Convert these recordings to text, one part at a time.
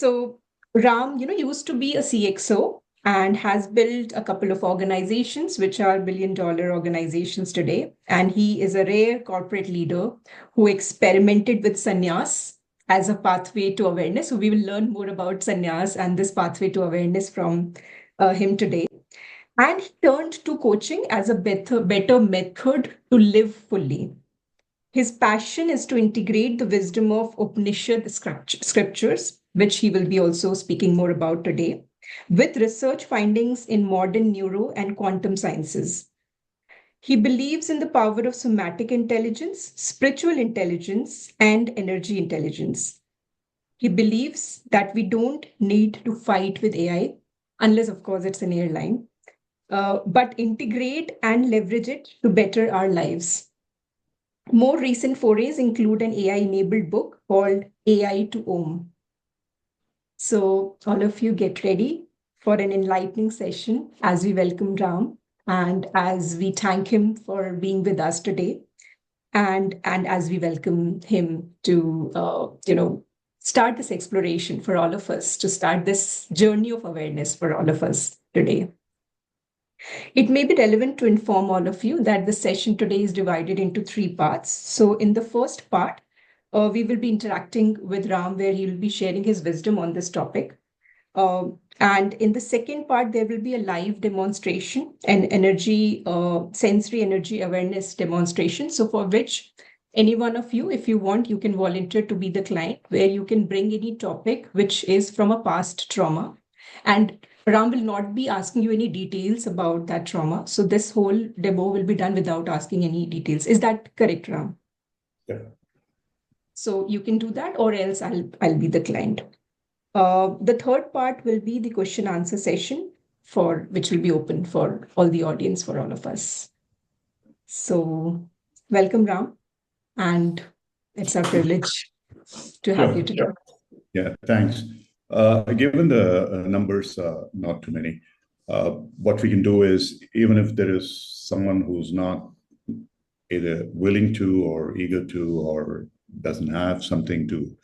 So Ram, used to be a CXO and has built a couple of organizations which are billion-dollar organizations today. And he is a rare corporate leader who experimented with sannyas as a pathway to awareness. So we will learn more about sannyas and this pathway to awareness from him today. And he turned to coaching as a better method to live fully. His passion is to integrate the wisdom of Upanishad scriptures, which he will be also speaking more about today, with research findings in modern neuro and quantum sciences. He believes in the power of somatic intelligence, spiritual intelligence, and energy intelligence. He believes that we don't need to fight with AI, unless, of course, it's an airline, but integrate and leverage it to better our lives. More recent forays include an AI-enabled book called AI to Om. So all of you get ready for an enlightening session as we welcome Ram and as we thank him for being with us today, and as we welcome him to start this exploration for all of us, to start this journey of awareness for all of us today. It may be relevant to inform all of you that the session today is divided into 3 parts. So in the first part, we will be interacting with Ram, where he will be sharing his wisdom on this topic. And in the second part, there will be a live demonstration, an sensory energy awareness demonstration. So for which any one of you, if you want, you can volunteer to be the client, where you can bring any topic which is from a past trauma. And Ram will not be asking you any details about that trauma. So this whole demo will be done without asking any details. Is that correct, Ram? Yeah. So you can do that, or else I'll be the client. The third part will be the question answer session, which will be open for all the audience, for all of us. So welcome, Ram, and it's our privilege to have you today. Yeah, thanks. Given the numbers, not too many, what we can do is, even if there is someone who's not either willing to or eager to or doesn't have something to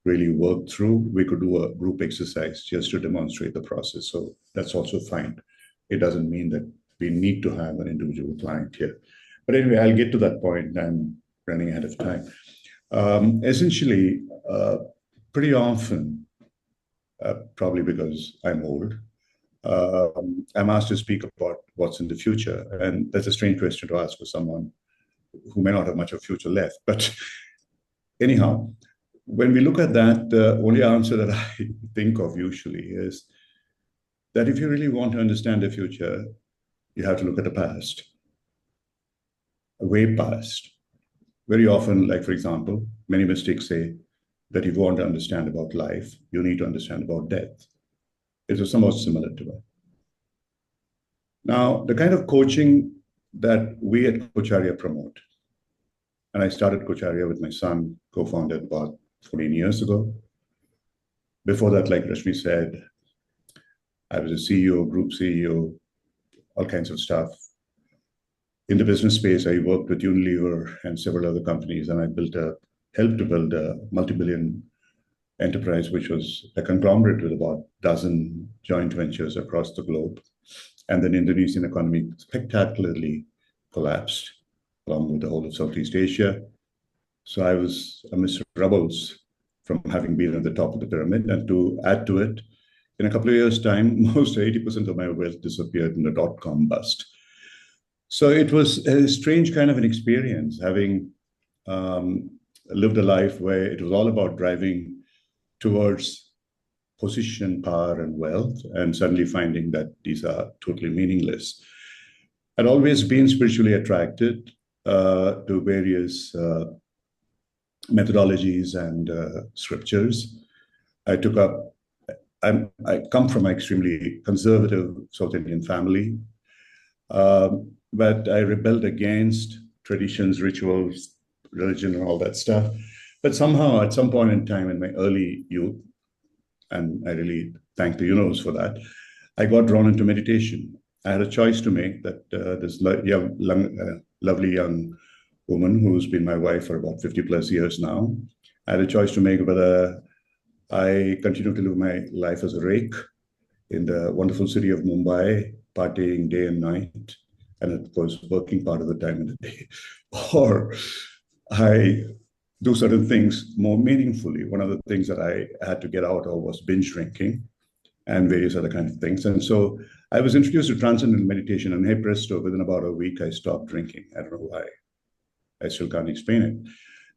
really work through, we could do a group exercise just to demonstrate the process. So that's also fine. It doesn't mean that we need to have an individual client here. But anyway, I'll get to that point. I'm running ahead of time. Essentially, pretty often, probably because I'm old, I'm asked to speak about what's in the future. And that's a strange question to ask for someone who may not have much of future left. But anyhow, when we look at that, the only answer that I think of usually is that if you really want to understand the future, you have to look at the past, way past. Very often, like for example, many mystics say that if you want to understand about life, you need to understand about death. It is somewhat similar to that. Now, the kind of coaching that we at Kocharya promote, and I started Kocharya with my son, co-founded about 14 years ago. Before that, like Rashmi said, I was a CEO, group CEO, all kinds of stuff. In the business space, I worked with Unilever and several other companies, and I helped to build a multi-billion enterprise, which was a conglomerate with about a dozen joint ventures across the globe. And then Indonesian economy spectacularly collapsed, along with the whole of Southeast Asia. So I was a Mr. Rubbles from having been at the top of the pyramid. And to add to it, in a couple of years' time, most 80% of my wealth disappeared in the dot-com bust. So it was a strange kind of an experience, having lived a life where it was all about driving towards position, power, and wealth, and suddenly finding that these are totally meaningless. I'd always been spiritually attracted to various methodologies and scriptures. I come from an extremely conservative South Indian family, but I rebelled against traditions, rituals, religion, and all that stuff. But somehow, at some point in time in my early youth, and I really thank the universe for that, I got drawn into meditation. I had a choice to make, that this lovely young woman who's been my wife for about 50 plus years now, I had a choice to make whether I continue to live my life as a rake in the wonderful city of Mumbai, partying day and night, and of course, working part of the time in the day. Or I do certain things more meaningfully. One of the things that I had to get out of was binge drinking and various other kinds of things. And so I was introduced to transcendental meditation, and hey presto, within about a week, I stopped drinking. I don't know why. I still can't explain it.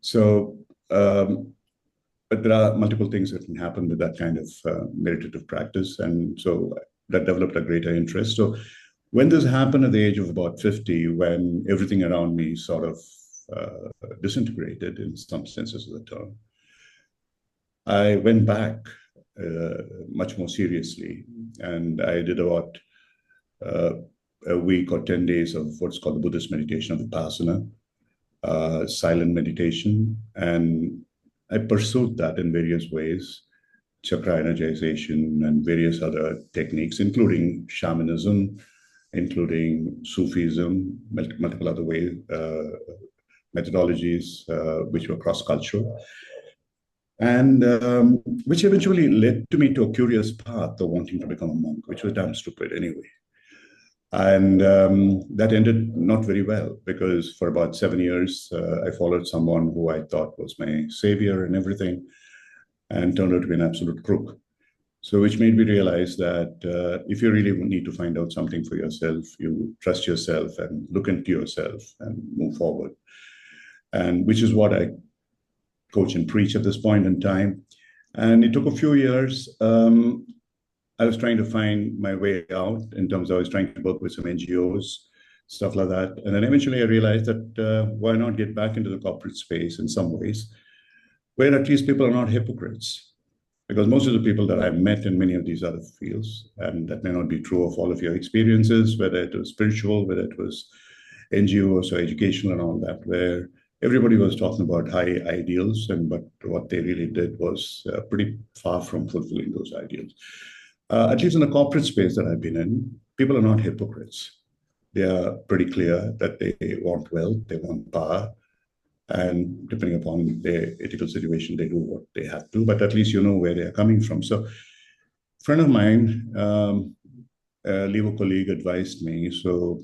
So, but there are multiple things that can happen with that kind of meditative practice. And so that developed a greater interest. So when this happened at the age of about 50, when everything around me sort of disintegrated in some senses of the term, I went back much more seriously. And I did about a week or 10 days of what's called the Buddhist meditation of Vipassana, silent meditation. And I pursued that in various ways, chakra energization and various other techniques, including shamanism, including Sufism, multiple other ways, methodologies, which were cross-cultural. And which eventually led to me to a curious path of wanting to become a monk, which was damn stupid anyway. And that ended not very well, because for about 7 years, I followed someone who I thought was my savior and everything, and turned out to be an absolute crook. So which made me realize that if you really need to find out something for yourself, you trust yourself and look into yourself and move forward. And which is what I coach and preach at this point in time. And it took a few years. I was trying to find my way out in terms of I was trying to work with some NGOs, stuff like that. And then eventually I realized that why not get back into the corporate space in some ways, where at least people are not hypocrites. Because most of the people that I've met in many of these other fields, and that may not be true of all of your experiences, whether it was spiritual, whether it was NGOs or educational and all that, where everybody was talking about high ideals, but what they really did was pretty far from fulfilling those ideals. At least in the corporate space that I've been in, people are not hypocrites. They are pretty clear that they want wealth, they want power, and depending upon their ethical situation, they do what they have to, but at least you know where they are coming from. So a friend of mine, a Levo colleague advised me, so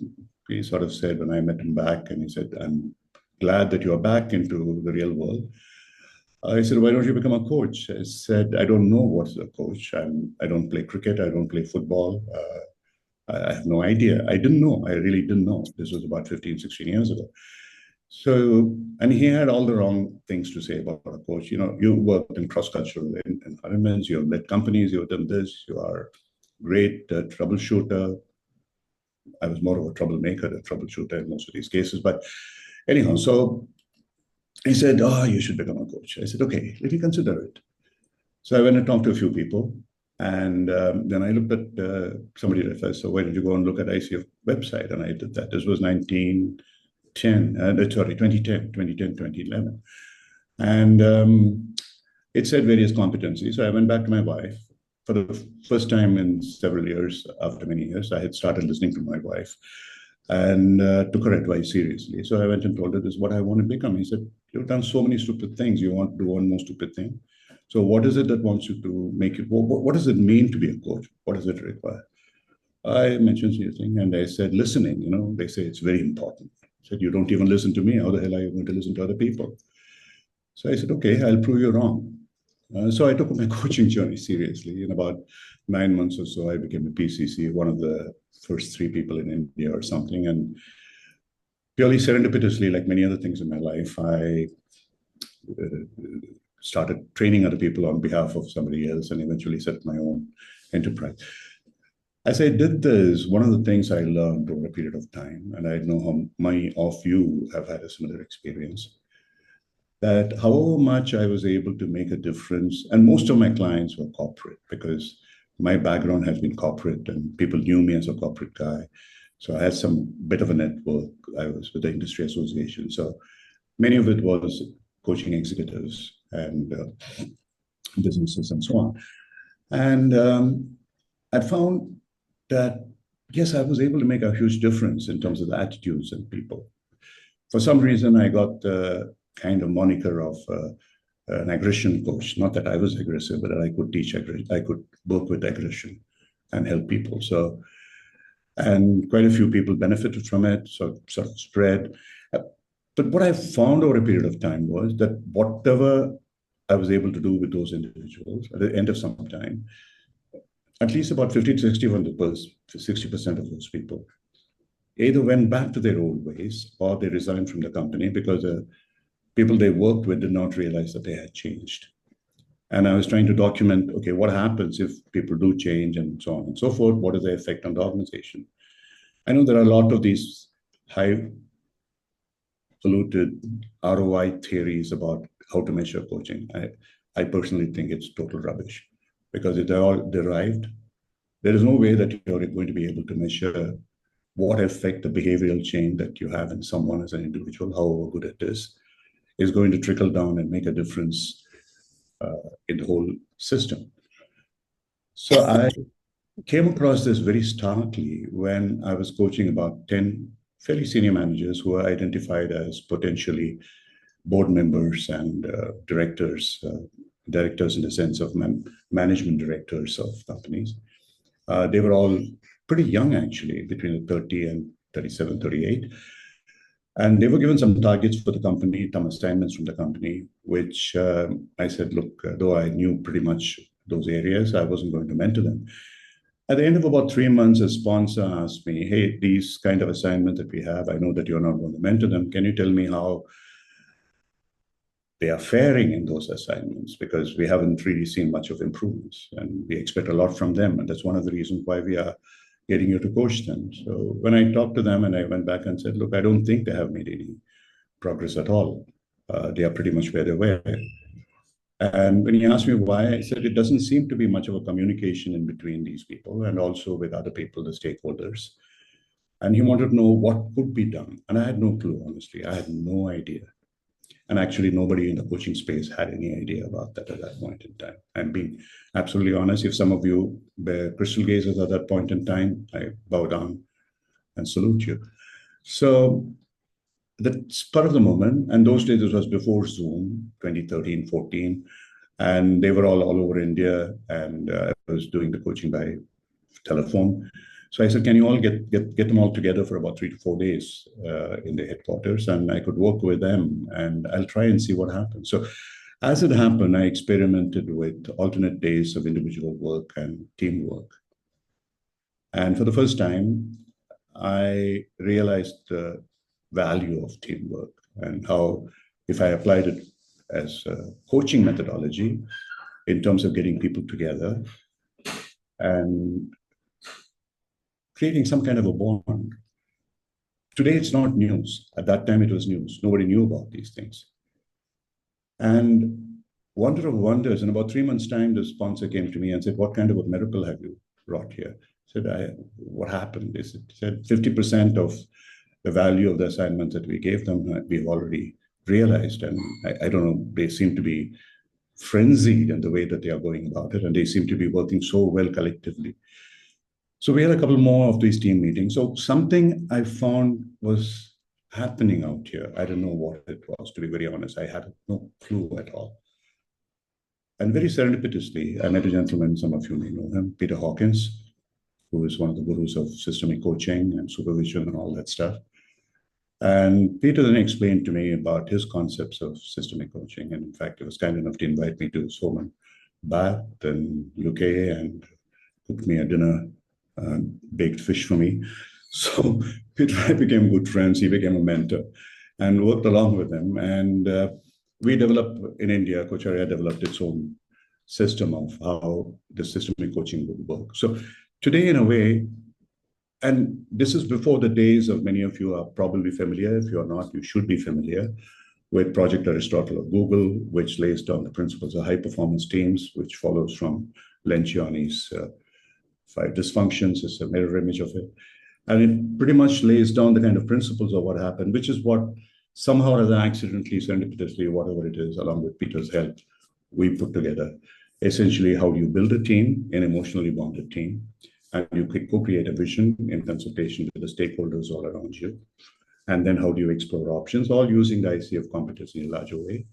he sort of said when I met him back, and he said, I'm glad that you're back into the real world. I said, why don't you become a coach? I said, I don't know what's a coach. I don't play cricket. I don't play football. I have no idea. I didn't know. I really didn't know. This was about 15, 16 years ago. So, and he had all the wrong things to say about a coach. You know, you worked in cross-cultural environments. You have led companies. You've done this. You are great troubleshooter. I was more of a troublemaker than troubleshooter in most of these cases. But anyhow, so he said, oh, you should become a coach. I said, okay, let me consider it. So I went and talked to a few people. And then I looked at somebody that said, so why don't you go and look at ICF website? And I did that. This was 2010, 2011. And it said various competencies. So I went back to my wife. For the first time in several years, after many years, I had started listening to my wife and took her advice seriously. So I went and told her, this is what I want to become. He said, you've done so many stupid things. You want to do one more stupid thing. So what is it that wants you to make it? What does it mean to be a coach? What does it require? I mentioned something and I said, listening, you know, they say it's very important. I said, you don't even listen to me. How the hell are you going to listen to other people? So I said, okay, I'll prove you wrong. So I took my coaching journey seriously. In about 9 months or so, I became a PCC, one of the first 3 people in India or something. And purely serendipitously, like many other things in my life, I started training other people on behalf of somebody else and eventually set my own enterprise. As I did this, one of the things I learned over a period of time, and I know how many of you have had a similar experience, that however much I was able to make a difference, and most of my clients were corporate because my background has been corporate and people knew me as a corporate guy. So I had some bit of a network. I was with the industry association. So many of it was coaching executives and businesses and so on. And I found that, yes, I was able to make a huge difference in terms of the attitudes in people. For some reason, I got the kind of moniker of an aggression coach. Not that I was aggressive, but that I could teach aggression. I could work with aggression and help people. So, and quite a few people benefited from it, so sort of spread. But what I found over a period of time was that whatever I was able to do with those individuals at the end of some time, at least about 50 to 60% of those people either went back to their old ways or they resigned from the company because the people they worked with did not realize that they had changed. And I was trying to document, okay, what happens if people do change and so on and so forth? What is the effect on the organization? I know there are a lot of these high polluted ROI theories about how to measure coaching. I personally think it's total rubbish because they're all derived. There is no way that you're going to be able to measure what effect the behavioral change that you have in someone as an individual, however good it is going to trickle down and make a difference in the whole system. So I came across this very starkly when I was coaching about 10 fairly senior managers who were identified as potentially board members and directors in the sense of management directors of companies. They were all pretty young, actually, between 30 and 37, 38. And they were given some targets for the company, some assignments from the company, which I said, look, though I knew pretty much those areas, I wasn't going to mentor them. At the end of about 3 months, a sponsor asked me, hey, these kind of assignments that we have, I know that you're not going to mentor them. Can you tell me how they are faring in those assignments? Because we haven't really seen much of improvements and we expect a lot from them. And that's one of the reasons why we are getting you to coach them. So when I talked to them and I went back and said, look, I don't think they have made any progress at all. They are pretty much where they were. And when he asked me why, I said, it doesn't seem to be much of a communication in between these people and also with other people, the stakeholders. And he wanted to know what could be done. And I had no clue, honestly. I had no idea. And actually, nobody in the coaching space had any idea about that at that point in time. And being absolutely honest, if some of you were crystal gazers at that point in time, I bow down and salute you. So the spur of the moment, and those days it was before Zoom, 2013, 14, and they were all over India, and I was doing the coaching by telephone. So I said, can you all get them all together for about 3 to 4 days in the headquarters, and I could work with them, and I'll try and see what happens. So as it happened, I experimented with alternate days of individual work and teamwork. And for the first time, I realized the value of teamwork and how, if I applied it as a coaching methodology in terms of getting people together and creating some kind of a bond. Today, it's not news. At that time, it was news. Nobody knew about these things. And wonder of wonders, in about 3 months' time, the sponsor came to me and said, what kind of a miracle have you wrought here? I said, what happened? They said 50% of the value of the assignments that we gave them, we've already realized. And I don't know, they seem to be frenzied in the way that they are going about it. And they seem to be working so well collectively. So we had a couple more of these team meetings. So something I found was happening out here. I don't know what it was, to be very honest. I had no clue at all. And very serendipitously, I met a gentleman, some of you may know him, Peter Hawkins, who is one of the gurus of systemic coaching and supervision and all that stuff. And Peter then explained to me about his concepts of systemic coaching. And in fact, he was kind enough to invite me to his home in Bath in UK and cooked me a dinner, baked fish for me. So Peter and I became good friends. He became a mentor and worked along with him. And we developed in India, Cocharia developed its own system of how the systemic coaching would work. So today, in a way, and this is before the days of many of you are probably familiar. If you are not, you should be familiar with Project Aristotle of Google, which lays down the principles of high-performance teams, which follows from Lencioni's 5 dysfunctions. It's a mirror image of it. And it pretty much lays down the kind of principles of what happened, which is what somehow or other accidentally, serendipitously, whatever it is, along with Peter's help, we put together. Essentially, how do you build a team, an emotionally bonded team, and you co-create a vision in consultation with the stakeholders all around you. And then how do you explore options, all using the ICF competency in a larger way.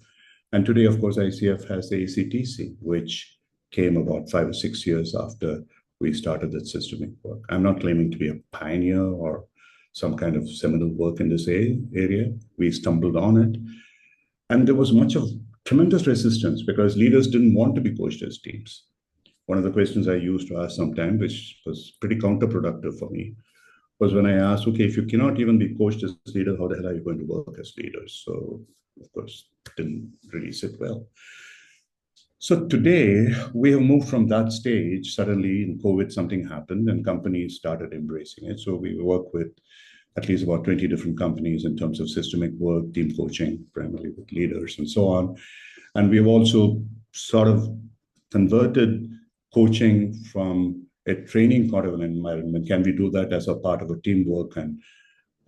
And today, of course, ICF has the ACTC, which came about 5 or 6 years after we started that systemic work. I'm not claiming to be a pioneer or some kind of seminal work in this area. We stumbled on it. And there was much of tremendous resistance because leaders didn't want to be coached as teams. One of the questions I used to ask sometimes, which was pretty counterproductive for me, was when I asked, okay, if you cannot even be coached as leaders, how the hell are you going to work as leaders? So, of course, it didn't really sit well. So today, we have moved from that stage. Suddenly, in COVID, something happened and companies started embracing it. So we work with at least about 20 different companies in terms of systemic work, team coaching, primarily with leaders and so on. And we've also sort of converted coaching from a training kind of an environment. Can we do that as a part of a teamwork and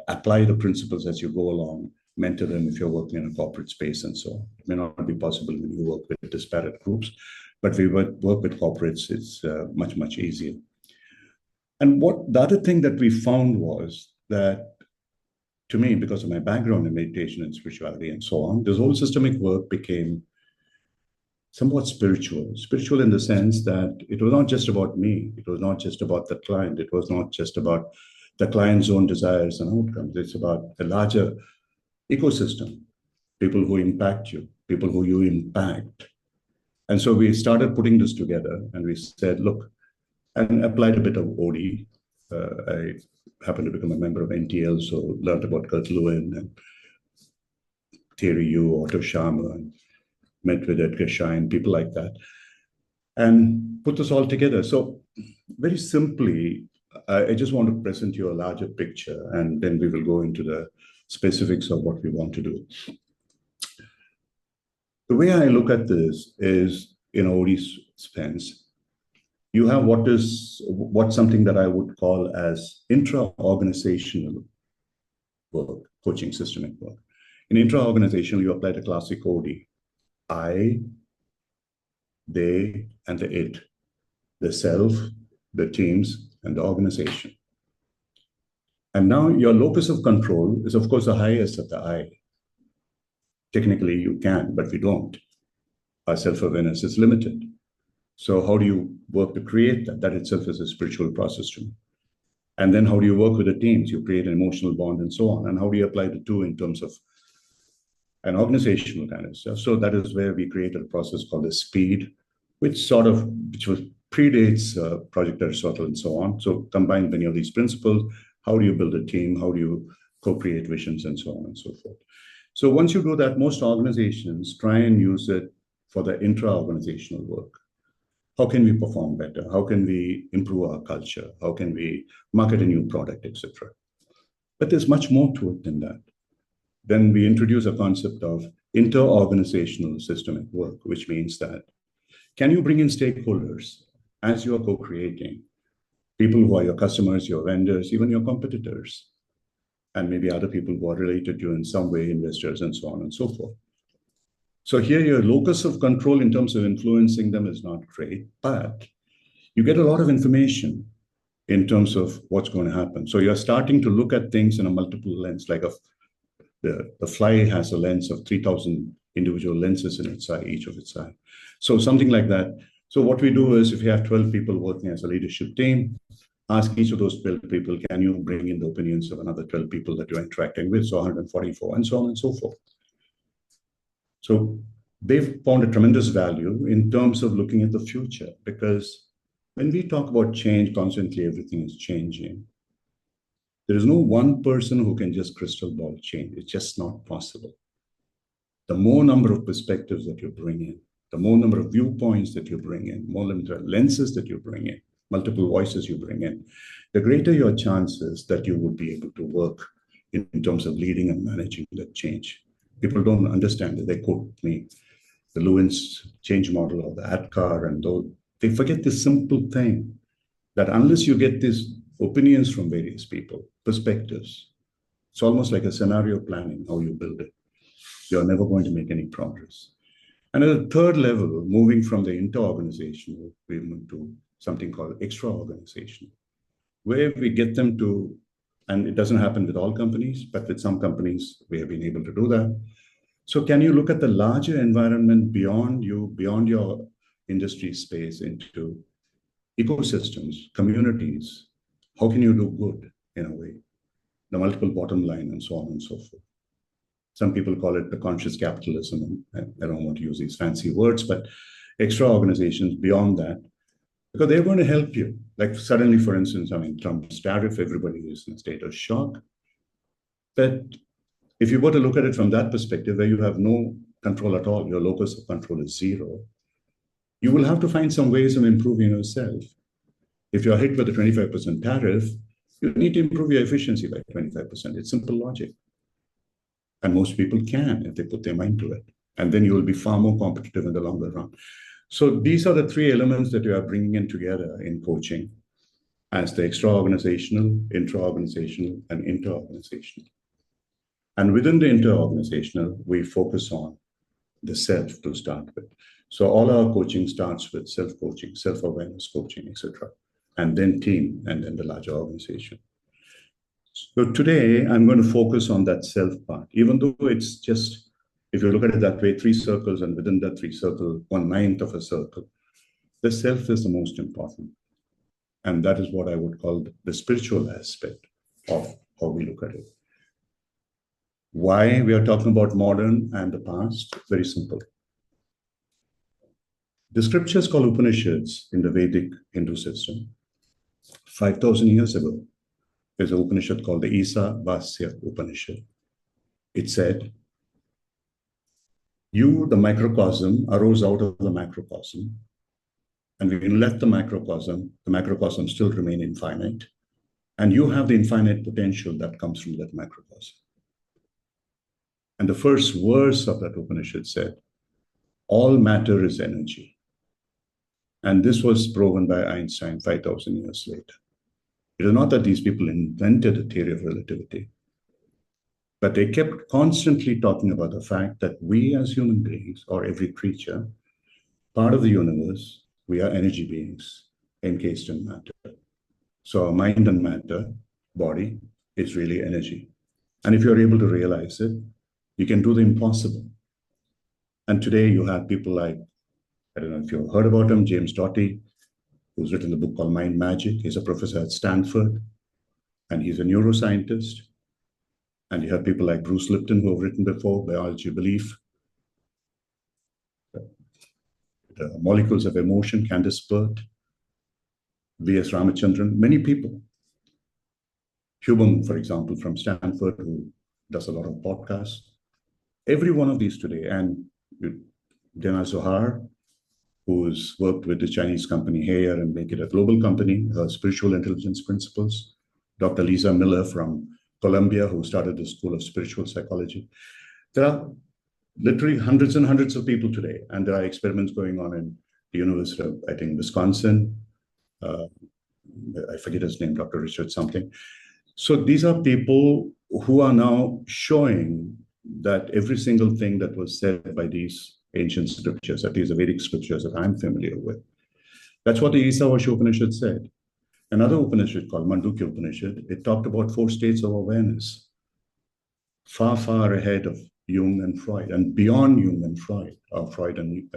apply the principles as you go along, mentor them if you're working in a corporate space and so on. It may not be possible when you work with disparate groups, but we work with corporates, it's much, much easier. And the other thing that we found was that, to me, because of my background in meditation and spirituality and so on, this whole systemic work became somewhat spiritual. Spiritual in the sense that it was not just about me. It was not just about the client. It was not just about the client's own desires and outcomes. It's about a larger ecosystem, people who impact you, people who you impact. And so we started putting this together and we said, look, and applied a bit of OD. I happened to become a member of NTL, so learned about 𝙃𝙤𝙬 and Thierry Yu, Otto Scharmer, and met with 𝙃𝙤𝙬, people like that, and put this all together. So very simply, I just want to present you a larger picture, and then we will go into the specifics of what we want to do. The way I look at this is, in OD's sense, you have what's something that I would call as intra-organizational work, coaching systemic work. In intra-organizational, you apply the classic OD. I, they, and the it. The self, the teams, and the organization. And now your locus of control is, of course, the highest of the I. Technically, you can, but we don't. Our self-awareness is limited. So how do you work to create that? That itself is a spiritual process to me. And then how do you work with the teams? You create an emotional bond and so on. And how do you apply the two in terms of an organizational kind of stuff? So that is where we created a process called the SPEED, which predates Project Aristotle and so on. So combine many of these principles. How do you build a team? How do you co-create visions and so on and so forth? So once you do that, most organizations try and use it for the intra-organizational work. How can we perform better? How can we improve our culture? How can we market a new product, etc.? But there's much more to it than that. Then we introduce a concept of inter-organizational systemic work, which means that can you bring in stakeholders as you are co-creating? People who are your customers, your vendors, even your competitors, and maybe other people who are related to you in some way, investors and so on and so forth. So here your locus of control in terms of influencing them is not great, but you get a lot of information in terms of what's going to happen. So you're starting to look at things in a multiple lens, like the fly has a lens of 3,000 individual lenses in its eye, each of its eye. So something like that. So what we do is if you have 12 people working as a leadership team, ask each of those 12 people, can you bring in the opinions of another 12 people that you're interacting with? So 144 and so on and so forth. So they've found a tremendous value in terms of looking at the future, because when we talk about change, constantly everything is changing. There is no one person who can just crystal ball change. It's just not possible. The more number of perspectives that you bring in, the more number of viewpoints that you bring in, more number of lenses that you bring in, multiple voices you bring in, the greater your chances that you would be able to work in terms of leading and managing that change. People don't understand it. They quote me, the Lewin's change model or the 𝙃𝙤𝙬, and they forget this simple thing, that unless you get these opinions from various people, perspectives, it's almost like a scenario planning, how you build it. You're never going to make any progress. And at the third level, moving from the inter-organizational, we move to something called extra-organizational, where we get them to, and it doesn't happen with all companies, but with some companies, we have been able to do that. So can you look at the larger environment beyond you, beyond your industry space, into ecosystems, communities? How can you do good in a way? The multiple bottom line and so on and so forth. Some people call it the conscious capitalism, and I don't want to use these fancy words, but extra organizations beyond that, because they're going to help you. Like suddenly, for instance, I mean, Trump's tariff, everybody is in a state of shock. But if you were to look at it from that perspective, where you have no control at all, your locus of control is zero, you will have to find some ways of improving yourself. If you're hit with a 25% tariff, you need to improve your efficiency by 25%. It's simple logic. And most people can if they put their mind to it. And then you will be far more competitive in the longer run. So these are the three elements that you are bringing in together in coaching as the extra-organizational, intra-organizational, and inter-organizational. And within the inter-organizational, we focus on the self to start with. So all our coaching starts with self-coaching, self-awareness coaching, etc. And then team, and then the larger organization. So today, I'm going to focus on that self part, even though it's just, if you look at it that way, 3 circles, and within that 3 circles, 1/9 of a circle, the self is the most important. And that is what I would call the spiritual aspect of how we look at it. Why we are talking about modern and the past? Very simple. The scriptures called Upanishads in the Vedic Hindu system, 5,000 years ago, there's an Upanishad called the 𝙬𝙬𝙬 Upanishad. It said, you, the microcosm, arose out of the macrocosm, and when you left the macrocosm still remain infinite, and you have the infinite potential that comes from that macrocosm. And the first verse of that Upanishad said, all matter is energy. And this was proven by Einstein 5,000 years later. It is not that these people invented the theory of relativity, but they kept constantly talking about the fact that we as human beings, or every creature, part of the universe, we are energy beings encased in matter. So our mind and matter, body, is really energy. And if you're able to realize it, you can do the impossible. And today you have people like, I don't know if you've heard about him, 𝙃𝙤𝙬, who's written a book called Mind Magic. He's a professor at Stanford, and he's a neuroscientist. And you have people like Bruce Lipton, who have written before, Biology Belief, the Molecules of Emotion, Candace Pert, V.S. Ramachandran, many people. Huberman, for example, from Stanford, who does a lot of podcasts. Every one of these today, and Jana Zohar, who's worked with the Chinese company Haier and make it a global company, her spiritual intelligence principles. Dr. Lisa Miller from Columbia, who started the School of Spiritual Psychology. There are literally hundreds and hundreds of people today, and there are experiments going on in the University of, I think, Wisconsin. I forget his name, Dr. Richard something. So these are people who are now showing that every single thing that was said by these ancient scriptures, at least the Vedic scriptures that I'm familiar with, that's what the 𝙬𝙬𝙬 Upanishad said. Another Upanishad called Mandukya Upanishad, it talked about 4 states of awareness, far, far ahead of Jung and Freud, and beyond Jung and Freud, or Freud and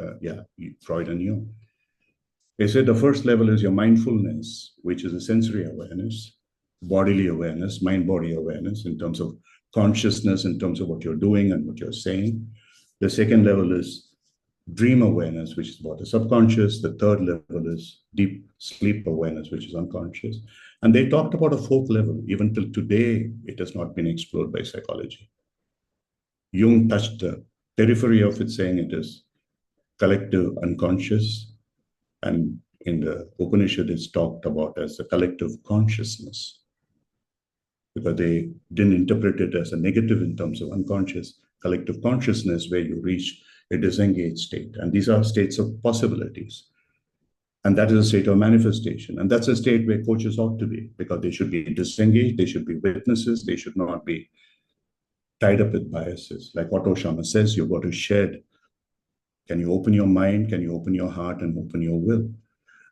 Jung. They said the first level is your mindfulness, which is a sensory awareness, bodily awareness, mind-body awareness in terms of consciousness, in terms of what you're doing and what you're saying. The second level is dream awareness, which is about the subconscious. The third level is deep sleep awareness, which is unconscious. And they talked about a 4th level. Even till today, it has not been explored by psychology. Jung touched the periphery of it, saying it is collective unconscious. And in the Upanishad, it's talked about as the collective consciousness, because they didn't interpret it as a negative in terms of unconscious. Collective consciousness, where you reach a disengaged state. And these are states of possibilities. And that is a state of manifestation. And that's a state where coaches ought to be, because they should be disengaged, they should be witnesses, they should not be tied up with biases. Like Otto Scharmer says, you've got to shed. Can you open your mind? Can you open your heart and open your will?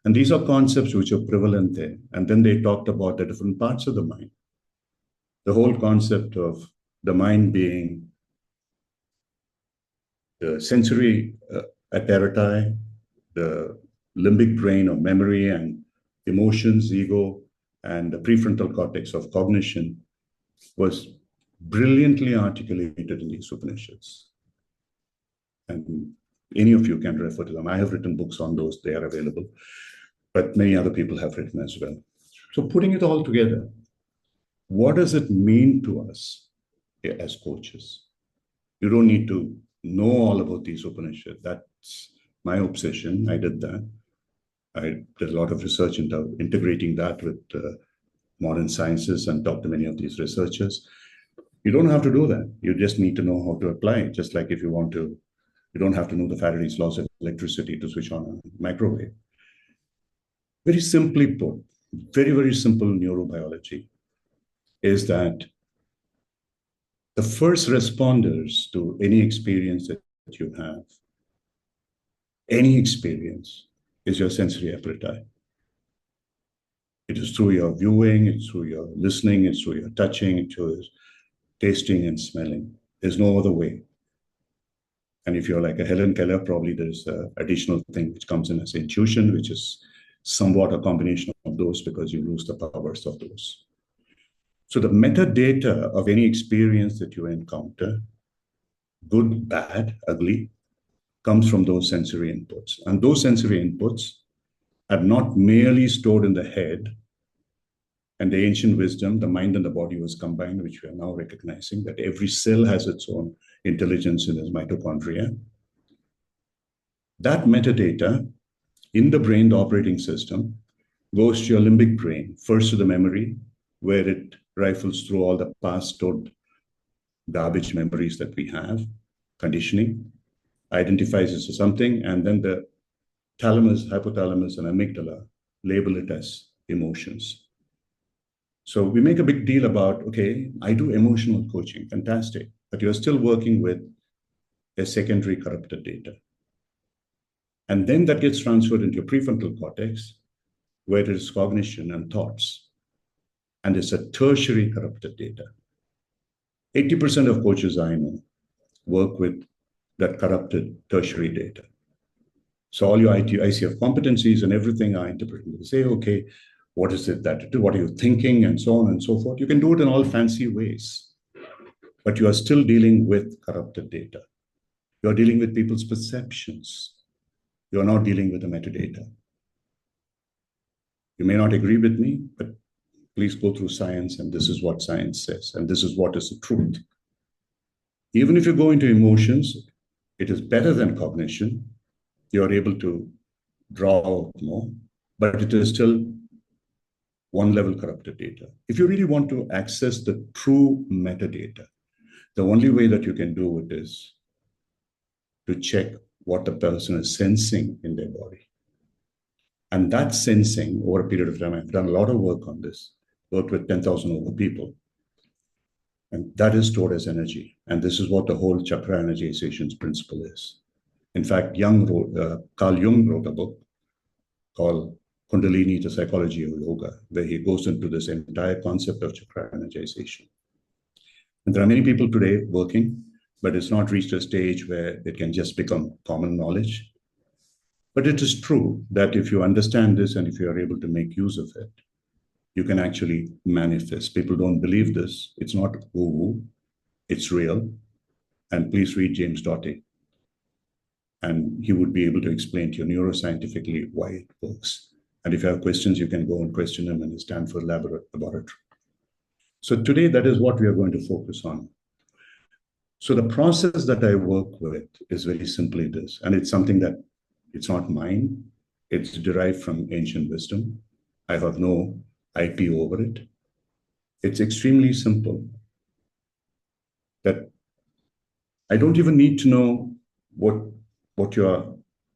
And these are concepts which are prevalent there. And then they talked about the different parts of the mind. The whole concept of the mind being the sensory apparatus, the limbic brain of memory and emotions, ego, and the prefrontal cortex of cognition was brilliantly articulated in these Upanishads. And any of you can refer to them. I have written books on those, they are available, but many other people have written as well. So putting it all together, what does it mean to us as coaches? You don't need to know all about these Upanishads. That's my obsession. I did that. I did a lot of research into integrating that with modern sciences and talked to many of these researchers. You don't have to do that. You just need to know how to apply it. Just like if you want to, you don't have to know the Faraday's laws of electricity to switch on a microwave. Very simply put, very, very simple neurobiology is that the first responders to any experience that you have, any experience, is your sensory appetite. It is through your viewing, it's through your listening, it's through your touching, it's through your tasting and smelling. There's no other way. And if you're like a Helen Keller, probably there's an additional thing which comes in as intuition, which is somewhat a combination of those because you lose the powers of those. So the metadata of any experience that you encounter, good, bad, ugly, comes from those sensory inputs. And those sensory inputs are not merely stored in the head. And the ancient wisdom, the mind and the body was combined, which we are now recognizing that every cell has its own intelligence in its mitochondria. That metadata in the brain, the operating system, goes to your limbic brain, first to the memory, where it rifles through all the past stored garbage memories that we have, conditioning, identifies it as something, and then the thalamus, hypothalamus, and amygdala label it as emotions. So we make a big deal about, okay, I do emotional coaching, fantastic, but you're still working with a secondary corrupted data. And then that gets transferred into your prefrontal cortex, where it is cognition and thoughts. And it's a tertiary corrupted data. 80% of coaches I know work with that corrupted tertiary data. So all your ICF competencies and everything are interpreted. They say, okay, what is it that you do? What are you thinking? And so on and so forth. You can do it in all fancy ways, but you are still dealing with corrupted data. You are dealing with people's perceptions. You are not dealing with the metadata. You may not agree with me, but please go through science, and this is what science says, and this is what is the truth. Even if you go into emotions, it is better than cognition. You are able to draw out more, but it is still one level corrupted data. If you really want to access the true metadata, the only way that you can do it is to check what the person is sensing in their body. And that sensing over a period of time, I've done a lot of work on this, worked with 10,000 over people. And that is stored as energy. And this is what the whole chakra energization's principle is. In fact, Carl Jung wrote a book called Kundalini, the Psychology of Yoga, where he goes into this entire concept of chakra energization. And there are many people today working, but it's not reached a stage where it can just become common knowledge. But it is true that if you understand this and if you are able to make use of it, you can actually manifest. People don't believe this. It's not woo-woo. It's real. And please read 𝑎mes.𝑎. And he would be able to explain to you neuroscientifically why it works. And if you have questions, you can go and question him in his Stanford laboratory. So today, that is what we are going to focus on. So the process that I work with is very simply this. And it's something that it's not mine. It's derived from ancient wisdom. I have no IP over it. It's extremely simple. That I don't even need to know what you are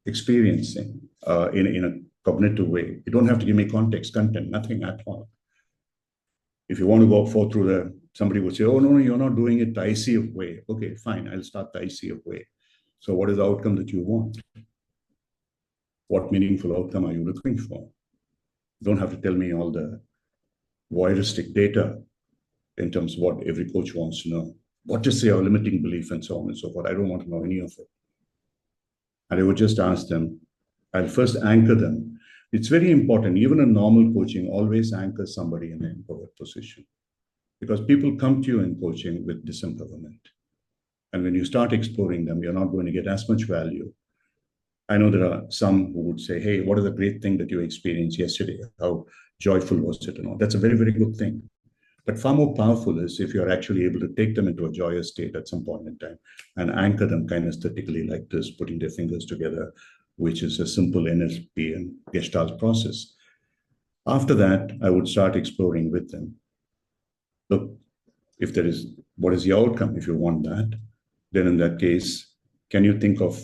experiencing in a cognitive way. You don't have to give me context, content, nothing at all. If you want to go forth through somebody would say, oh, no, you're not doing it the ICF way. Okay, fine, I'll start the ICF way. So what is the outcome that you want? What meaningful outcome are you looking for? You don't have to tell me all the voyeuristic data in terms of what every coach wants to know. What is your limiting belief and so on and so forth. I don't want to know any of it. And I would just ask them, I'll first anchor them. It's very important, even in normal coaching, always anchor somebody in an empowered position. Because people come to you in coaching with disempowerment. And when you start exploring them, you're not going to get as much value. I know there are some who would say, hey, what is the great thing that you experienced yesterday? How joyful was it? And all. That's a very, very good thing. But far more powerful is if you're actually able to take them into a joyous state at some point in time and anchor them kinesthetically like this, putting their fingers together, which is a simple NLP and Gestalt process. After that, I would start exploring with them. Look, if there is, what is the outcome? If you want that, then in that case, can you think of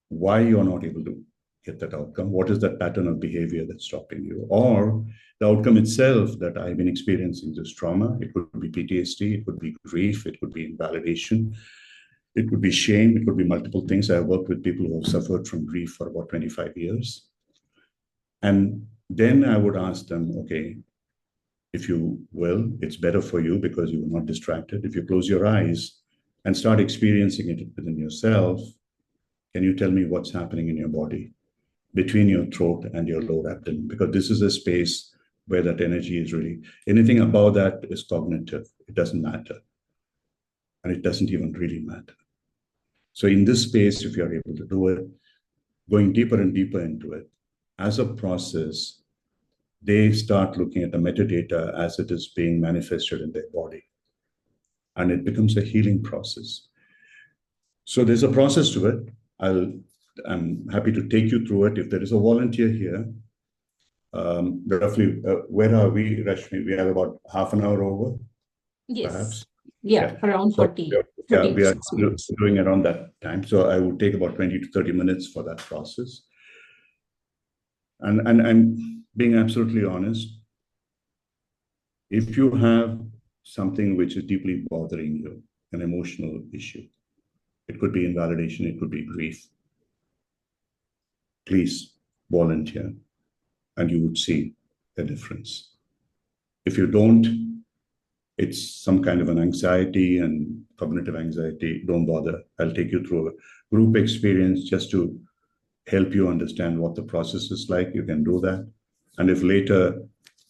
why you're not able to get that outcome? What is that pattern of behavior that's stopping you? Or the outcome itself that I've been experiencing this trauma, it could be PTSD, it could be grief, it could be invalidation, it could be shame, it could be multiple things. I have worked with people who have suffered from grief for about 25 years. And then I would ask them, okay, if you will, it's better for you because you are not distracted. If you close your eyes and start experiencing it within yourself, can you tell me what's happening in your body between your throat and your lower abdomen? Because this is a space where that energy is really, anything above that is cognitive. It doesn't matter. And it doesn't even really matter. So in this space, if you're able to do it, going deeper and deeper into it, as a process, they start looking at the metadata as it is being manifested in their body. And it becomes a healing process. So there's a process to it. I'm happy to take you through it. If there is a volunteer here, roughly, where are we, Rashmi? We have about half an hour over, Yes. perhaps? Yeah, around 40. Yeah, we are 36 minutes. doing around that time. So I would take about 20 to 30 minutes for that process. And being absolutely honest, if you have something which is deeply bothering you, an emotional issue, it could be invalidation, it could be grief, please volunteer and you would see a difference. If you don't, it's some kind of an anxiety and cognitive anxiety, don't bother. I'll take you through a group experience just to help you understand what the process is like. You can do that. And if later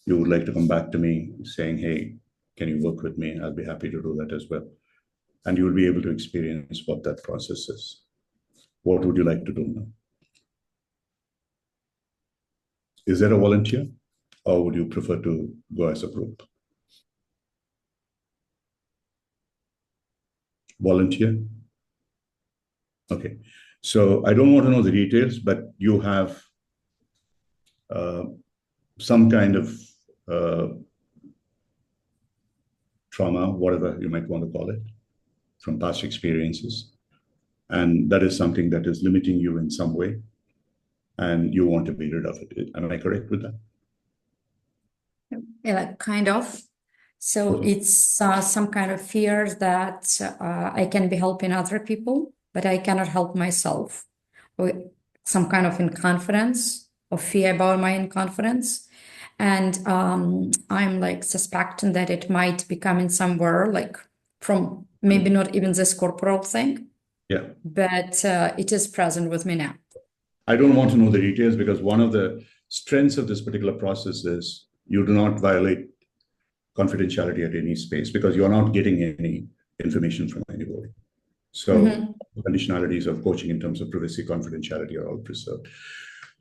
you would like to come back to me saying, hey, can you work with me? I'll be happy to do that as well. And you will be able to experience what that process is. What would you like to do now? Is there a volunteer, or would you prefer to go as a group? Volunteer? Okay. So I don't want to know the details, but you have some kind of trauma, whatever you might want to call it, from past experiences. And that is something that is limiting you in some way. And you want to be rid of it. Am I correct with that? Yeah, kind of. So it's some kind of fear that I can be helping other people, but I cannot help myself. Or some kind of inconfidence or fear about my inconfidence. And I'm like suspecting that it might be coming somewhere, like from maybe not even this corporal thing. Yeah. But it is present with me now. I don't want to know the details because one of the strengths of this particular process is you do not violate confidentiality at any space because you're not getting any information from anybody. So conditionalities of coaching in terms of privacy, confidentiality are all preserved.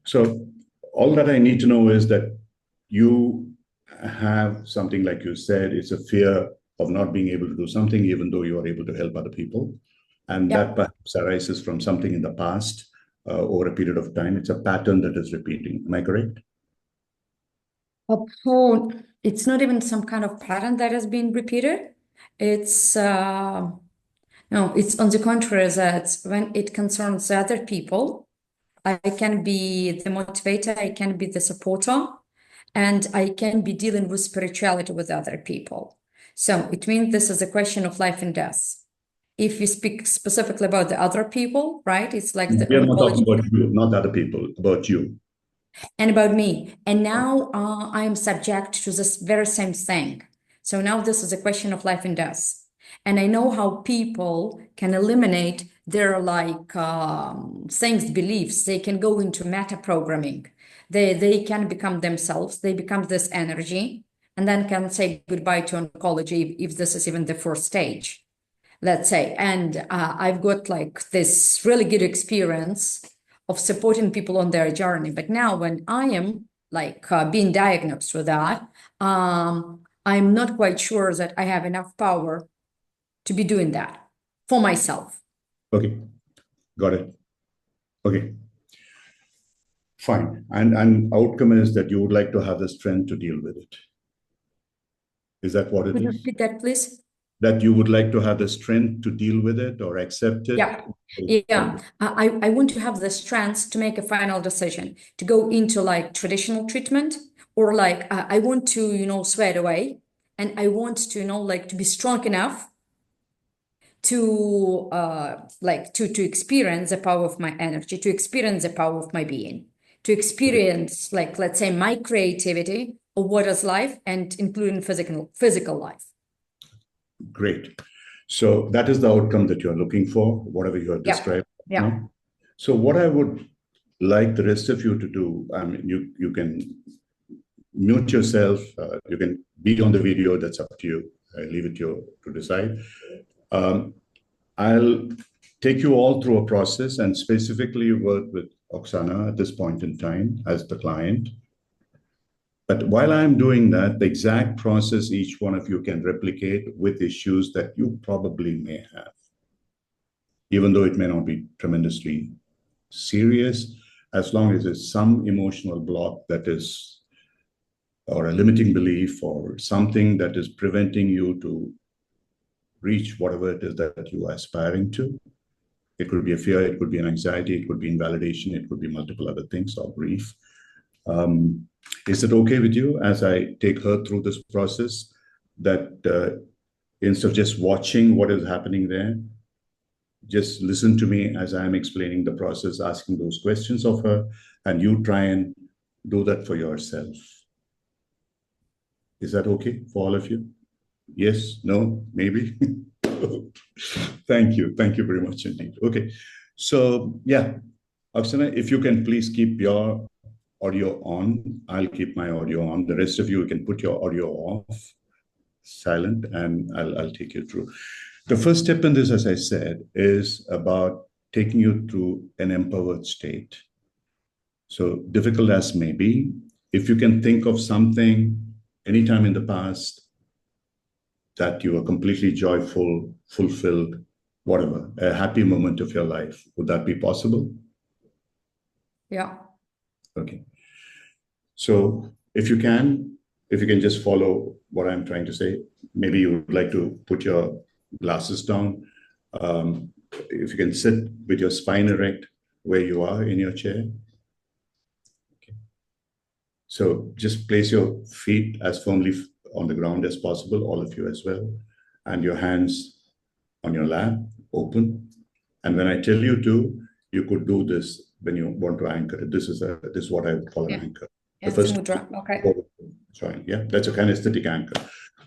So all that I need to know is that you have something, like you said, it's a fear of not being able to do something even though you are able to help other people. And that perhaps arises from something in the past. Over a period of time, it's a pattern that is repeating. Am I correct? Oh, it's not even some kind of pattern that has been repeated. It's no, it's on the contrary that when it concerns other people, I can be the motivator, I can be the supporter, and I can be dealing with spirituality with other people. So it means this is a question of life and death. If you speak specifically about the other people, right? It's like the we are not talking about you, not other people, about you. And about me. And now I am subject to this very same thing. So now this is a question of life and death. And I know how people can eliminate their like things, beliefs, they can go into meta programming. They can become themselves. They become this energy, and then can say goodbye to oncology if this is even the first stage, let's say. And I've got like this really good experience of supporting people on their journey. But now when I am like being diagnosed with that, I'm not quite sure that I have enough power to be doing that for myself. Okay, got it. Okay, fine. And outcome is that you would like to have the strength to deal with it. Is that what it Could you is? repeat that, please? That you would like to have the strength to deal with it or accept it? Yeah. Yeah, I want to have the strength to make a final decision to go into like traditional treatment, or like I want to, you know, sweat away, and I want to, you know, like to be strong enough to like to experience the power of my energy, to experience the power of my being, to experience like, let's say, my creativity of what is life, and including physical life. Great. So that is the outcome that you're looking for, whatever you have Yeah. described. Yeah. No? So what I would like the rest of you to do, I mean, you can mute yourself, you can be on the video, that's up to you. I leave it to you to decide. I'll take you all through a process and specifically work with Oksana at this point in time as the client. But while I'm doing that, the exact process each one of you can replicate with issues that you probably may have, even though it may not be tremendously serious, as long as there's some emotional block that is, or a limiting belief, or something that is preventing you to reach whatever it is that you are aspiring to. It could be a fear, it could be an anxiety, it could be invalidation, it could be multiple other things, or grief. Is it okay with you as I take her through this process, that instead of just watching what is happening there, just listen to me as I'm explaining the process, asking those questions of her, and you try and do that for yourself. Is that okay for all of you? Yes, no, maybe? Thank you. Thank you very much indeed. Okay. So yeah, Oksana, if you can please keep your audio on, I'll keep my audio on. The rest of you can put your audio off, silent, and I'll take you through. The first step in this, as I said, is about taking you through an empowered state. So difficult as may be, if you can think of something anytime in the past that you are completely joyful, fulfilled, whatever, a happy moment of your life, would that be possible? Yeah. Okay. So if you can just follow what I'm trying to say, maybe you would like to put your glasses down. If you can sit with your spine erect where you are in your chair. Okay. So just place your feet as firmly on the ground as possible, all of you as well, and your hands on your lap, open. And when I tell you to, you could do this when you want to anchor it. This is what I would call an anchor. Yeah, The first mudra. Okay. join. Yeah, that's a kinesthetic anchor.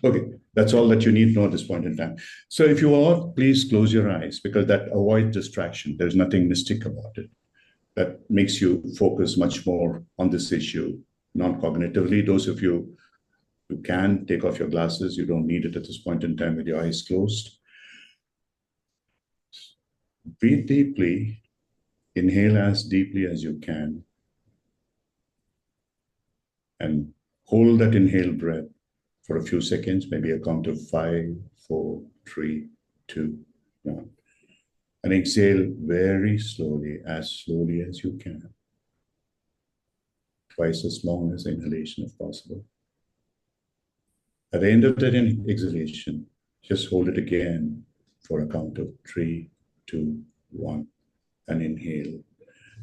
Okay, that's all that you need to know at this point in time. So if you all, please close your eyes, because that avoids distraction. There's nothing mystic about it. That makes you focus much more on this issue, non-cognitively. Those of you who can take off your glasses, you don't need it at this point in time with your eyes closed. Breathe deeply. Inhale as deeply as you can. And hold that inhale breath for a few seconds, maybe a count of 5, 4, 3, 2, 1. And exhale very slowly as you can. Twice as long as inhalation if possible. At the end of that exhalation, just hold it again for a count of 3, 2, 1, and inhale.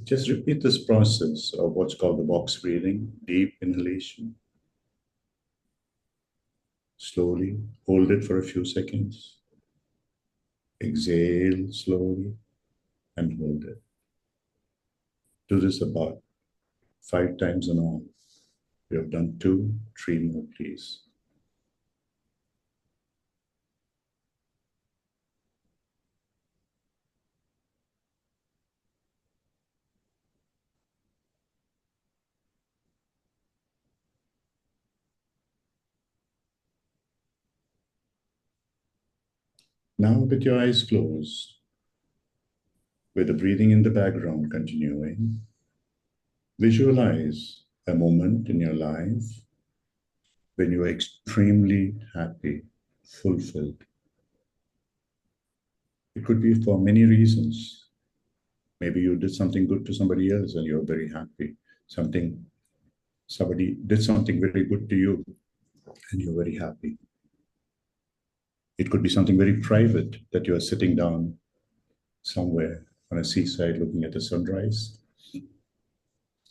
Just repeat this process of what's called the box breathing, deep inhalation. Slowly, hold it for a few seconds. Exhale slowly and hold it. Do this about 5 times in all. We have done 2, 3 more, please. Now with your eyes closed, with the breathing in the background continuing, visualize a moment in your life when you are extremely happy, fulfilled. It could be for many reasons. Maybe you did something good to somebody else and you're very happy. Somebody did something very good to you and you're very happy. It could be something very private, that you are sitting down somewhere on a seaside looking at the sunrise.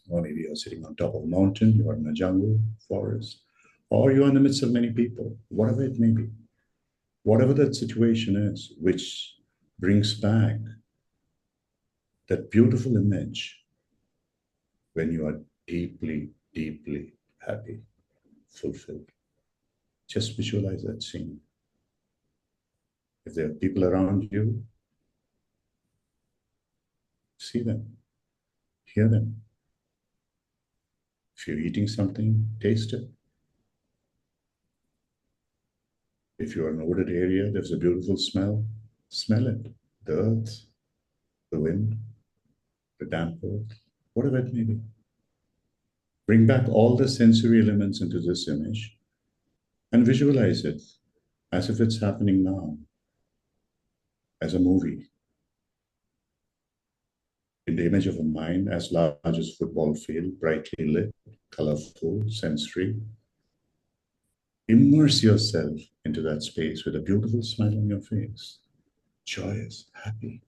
Or maybe you're sitting on top of a mountain, you're in a jungle, forest, or you're in the midst of many people, whatever it may be. Whatever that situation is, which brings back that beautiful image when you are deeply, deeply happy, fulfilled. Just visualize that scene. If there are people around you, see them, hear them. If you're eating something, taste it. If you're in a wooded area, there's a beautiful smell, smell it. The earth, the wind, the damp earth, whatever it may be. Bring back all the sensory elements into this image and visualize it as if it's happening now, as a movie. In the image of a mind as large as a football field, brightly lit, colorful, sensory. Immerse yourself into that space with a beautiful smile on your face, joyous, happy.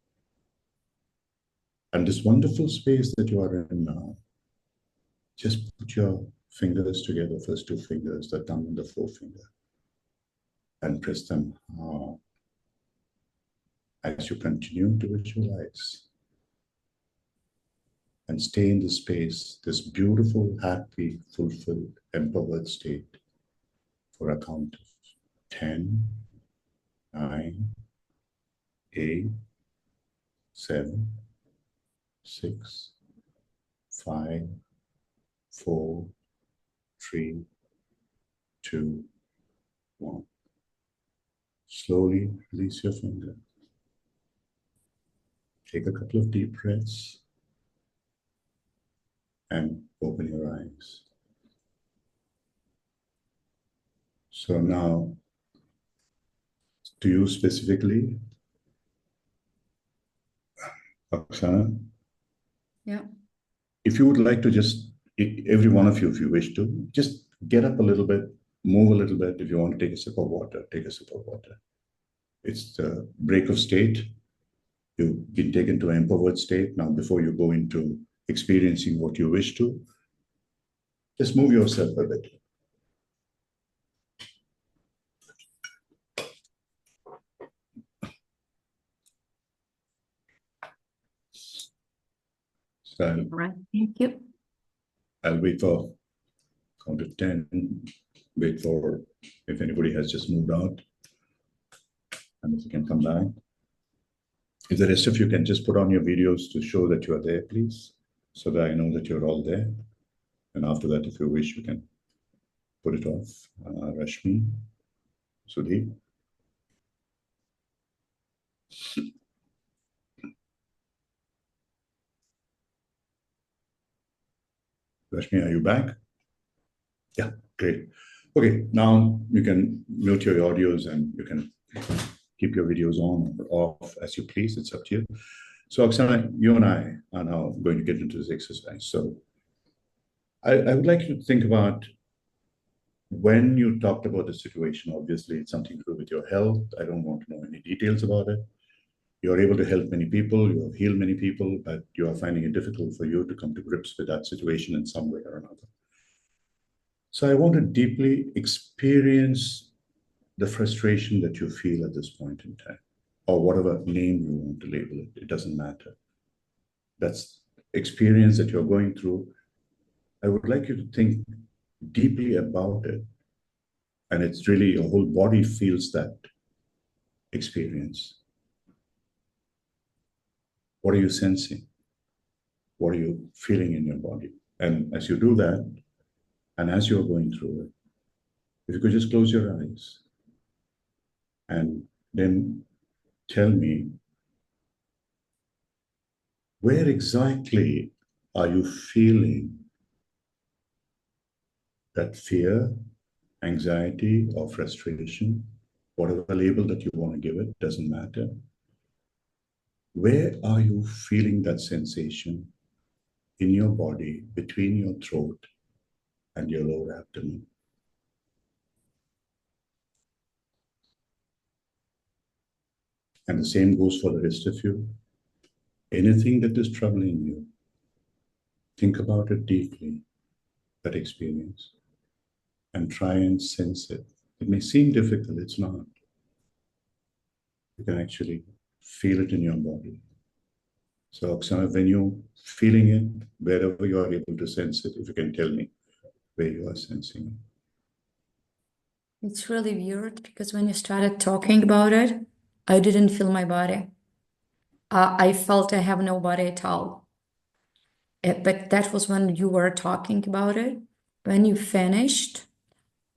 And this wonderful space that you are in now, just put your fingers together, first two fingers, the thumb and the forefinger, and press them hard as you continue to visualize. And stay in this space, this beautiful, happy, fulfilled, empowered state for a count of 10, 9, 8, 7, 6, 5, 4, 3, 2, 1. Slowly release your finger. Take a couple of deep breaths and open your eyes. So now, to you specifically, Oksana, Yeah. if you would like to just, every one of you, if you wish to, just get up a little bit, move a little bit. If you want to take a sip of water, take a sip of water. It's the break of state. You've been taken to an empowered state. Now, before you go into experiencing what you wish to, just move yourself a bit. So All right. Thank you. I'll wait for count of 10, wait for if anybody has just moved out, and if you can come back. If the rest of you can just put on your videos to show that you are there, please, so that I know that you're all there. And after that, if you wish, you can put it off. Rashmi, Sudeep. Rashmi, are you back? Yeah, great. Okay, now you can mute your audios and you can keep your videos on or off as you please. It's up to you. So, Oksana, you and I are now going to get into this exercise. So, I would like you to think about when you talked about the situation. Obviously, it's something to do with your health. I don't want to know any details about it. You're able to help many people, you have healed many people, but you are finding it difficult for you to come to grips with that situation in some way or another. So I want to deeply experience the frustration that you feel at this point in time, or whatever name you want to label it, it doesn't matter. That's experience that you're going through. I would like you to think deeply about it. And it's really your whole body feels that experience. What are you sensing? What are you feeling in your body? And as you do that, and as you're going through it, if you could just close your eyes and then tell me, where exactly are you feeling that fear, anxiety, or frustration, whatever label that you want to give it, doesn't matter. Where are you feeling that sensation in your body, between your throat and your lower abdomen? And the same goes for the rest of you. Anything that is troubling you, think about it deeply, that experience, and try and sense it. It may seem difficult, it's not. You can actually feel it in your body. So, Oksana, when you're feeling it, wherever you are able to sense it, if you can tell me where you are sensing it. It's really weird because when you started talking about it, I didn't feel my body. I felt I have no body at all. But that was when you were talking about it. When you finished,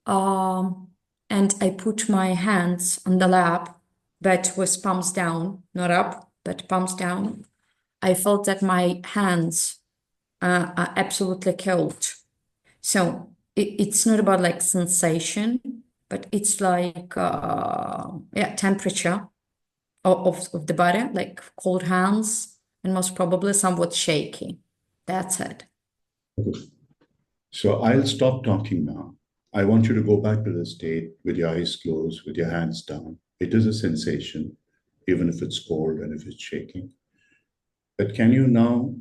and I put my hands on the lap, but with palms down, not up, but palms down. I felt that my hands are absolutely cold. So it's not about like sensation, but it's like temperature of the body, like cold hands, and most probably somewhat shaky. That's it. So I'll stop talking now. I want you to go back to the state with your eyes closed, with your hands down. It is a sensation, even if it's cold and if it's shaking. But can you now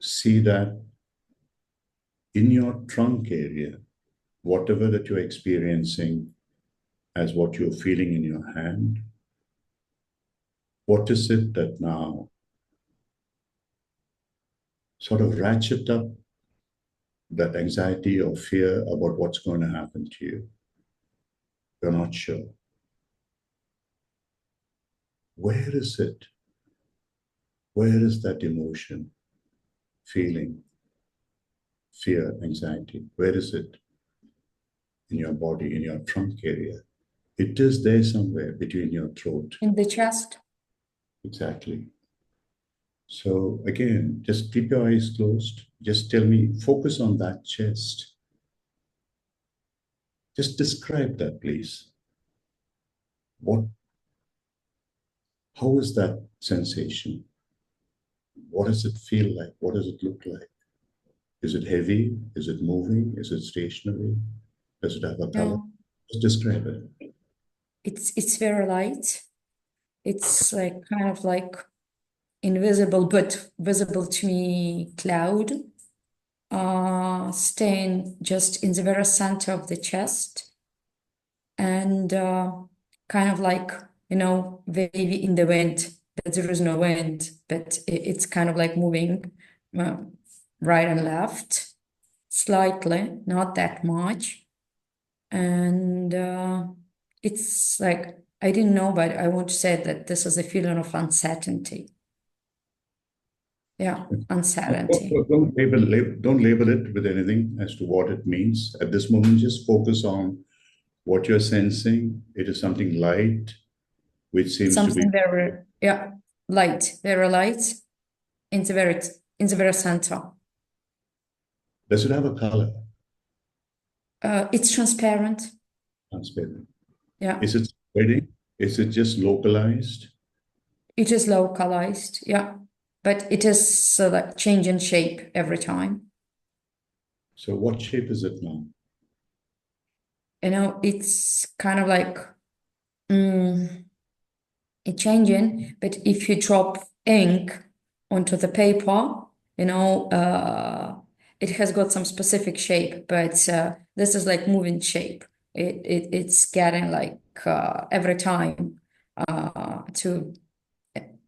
see that in your trunk area, whatever that you're experiencing as what you're feeling in your hand, what is it that now sort of ratchet up that anxiety or fear about what's going to happen to you? You're not sure. Where is it? Where is that emotion, feeling, fear, anxiety? Where is it in your body, in your trunk area? It is there somewhere between your throat. In the chest? Exactly. So again, just keep your eyes closed. Just tell me, focus on that chest. Just describe that, please. How is that sensation? What does it feel like? What does it look like? Is it heavy? Is it moving? Is it stationary? Does it have a color? No. Just describe it. It's very light. It's like kind of like invisible but visible to me cloud, staying just in the very center of the chest, and kind of like, wavy in the wind, but there is no wind, but it's kind of like moving right and left slightly, not that much. And it's like, I didn't know, but I want to say that this is a feeling of uncertainty. Yeah, uncertainty. Don't label it with anything as to what it means. At this moment, just focus on what you're sensing. It is something light, which seems Something to be very, light, very light, in the very center. Does it have a color? It's transparent. Transparent. Yeah. Is it spreading? Is it just localized? It is localized, yeah, but it is like changing shape every time. So what shape is it now? It's kind of like it's changing, but if you drop ink onto the paper, it has got some specific shape, but this is like moving shape. It's getting like every time to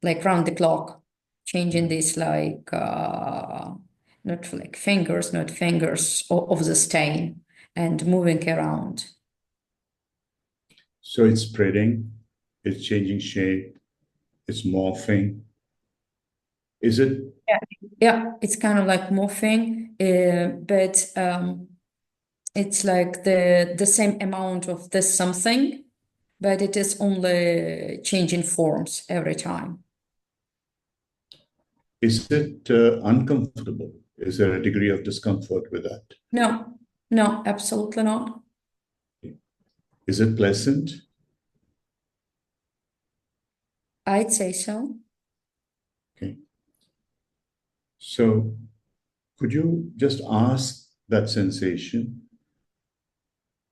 like round the clock, changing this like not like fingers, not fingers of the stain, and moving around. So it's spreading, it's changing shape, it's morphing. Is it? Yeah, it's kind of like morphing, but it's like the same amount of this something, but it is only changing forms every time. Is it uncomfortable? Is there a degree of discomfort with that? No, no, absolutely not. Is it pleasant? I'd say so. Okay. So could you just ask that sensation,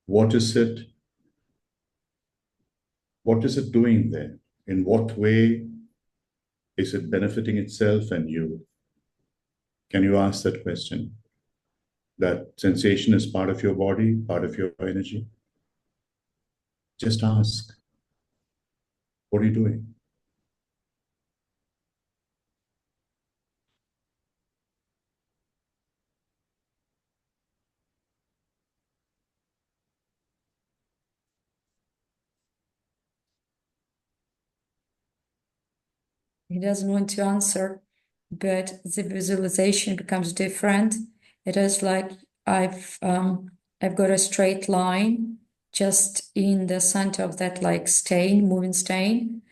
what is it doing there? In what way is it benefiting itself and you? Can you ask that question? That sensation is part of your body, part of your energy? Just ask, what are you doing? He doesn't want to answer, but the visualization becomes different. It is like I've got a straight line just in the center of that like stain, moving stain,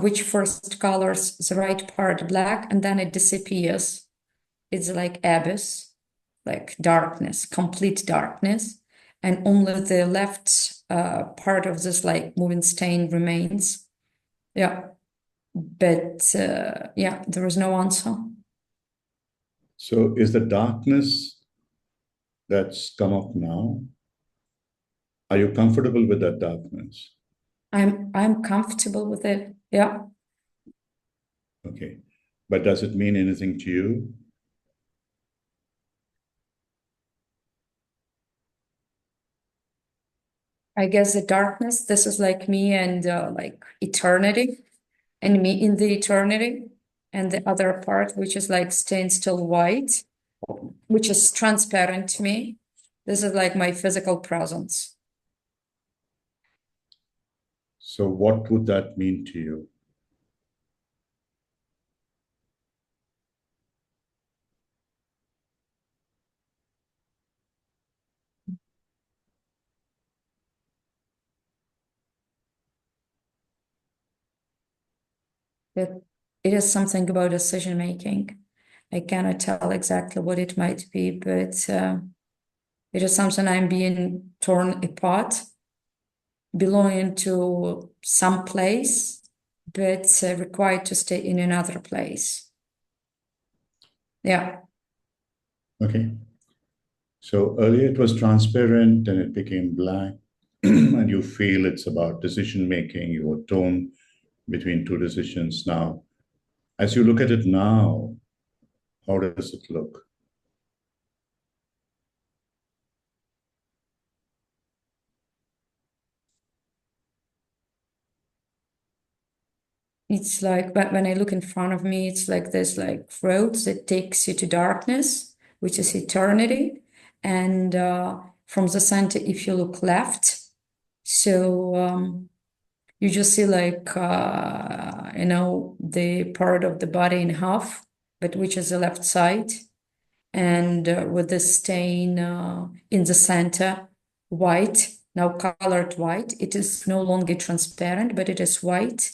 which first colors the right part black and then it disappears. It's like abyss, like darkness, complete darkness, and only the left part of this like moving stain remains. Yeah. But yeah, there is no answer. So is the darkness that's come up now, are you comfortable with that darkness? I'm comfortable with it. Yeah. Okay. But does it mean anything to you? I guess the darkness, this is like me and like eternity, and me in the eternity, and the other part, which is like staying still white, which is transparent to me. This is like my physical presence. So what would that mean to you? That it is something about decision making. I cannot tell exactly what it might be, but it is something I'm being torn apart, belonging to some place, but required to stay in another place. Yeah. Okay. So earlier it was transparent and it became black, and you feel it's about decision making, you were torn between two decisions. Now, as you look at it now, how does it look? It's like, but when I look in front of me, it's like this like road that takes you to darkness, which is eternity. And from the center, if you look left, so you just see like, the part of the body in half, but which is the left side. And with the stain in the center, white, now colored white. It is no longer transparent, but it is white,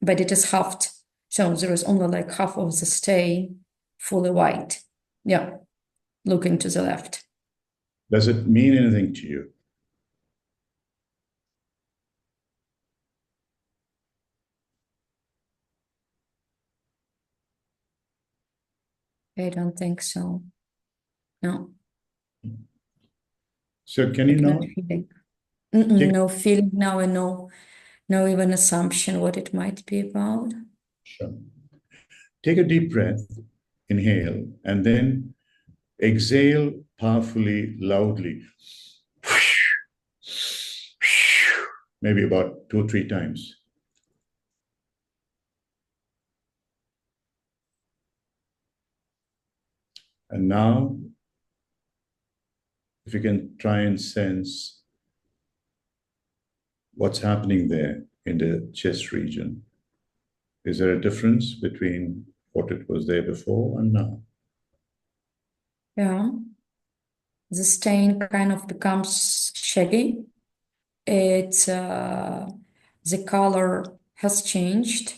but it is halved. So there is only like half of the stain fully white. Yeah, looking to the left. Does it mean anything to you? I don't think so. No. So can you Like not now feeling. take, No feeling now, and no even assumption what it might be about. sure. Take a deep breath, inhale, and then exhale powerfully, loudly. Maybe about 2 or 3 times. And now, if you can try and sense what's happening there in the chest region. Is there a difference between what it was there before and now? Yeah. The stain kind of becomes shaggy. the color has changed,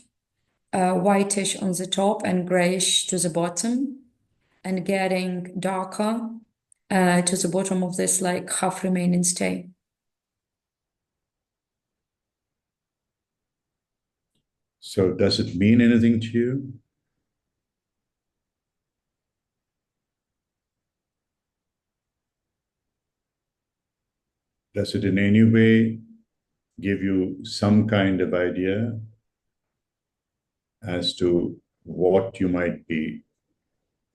whitish on the top and grayish to the bottom, and getting darker to the bottom of this like half remaining state. So does it mean anything to you? Does it in any way give you some kind of idea as to what you might be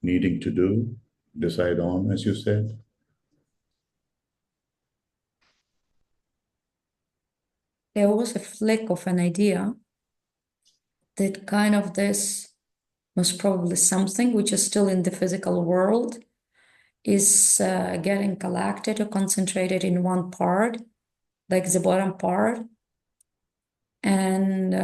needing to do, decide on, as you said? There was a flick of an idea that kind of this was probably something which is still in the physical world, is getting collected or concentrated in one part, like the bottom part. And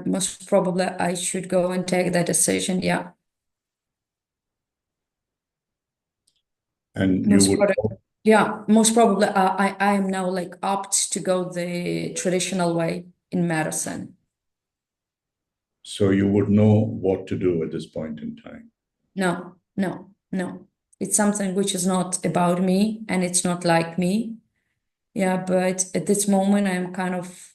most probably I should go and take that decision, yeah. And you would... Yeah, most probably I am now like opt to go the traditional way in medicine. So you would know what to do at this point in time? No. It's something which is not about me and it's not like me. Yeah, but at this moment I'm kind of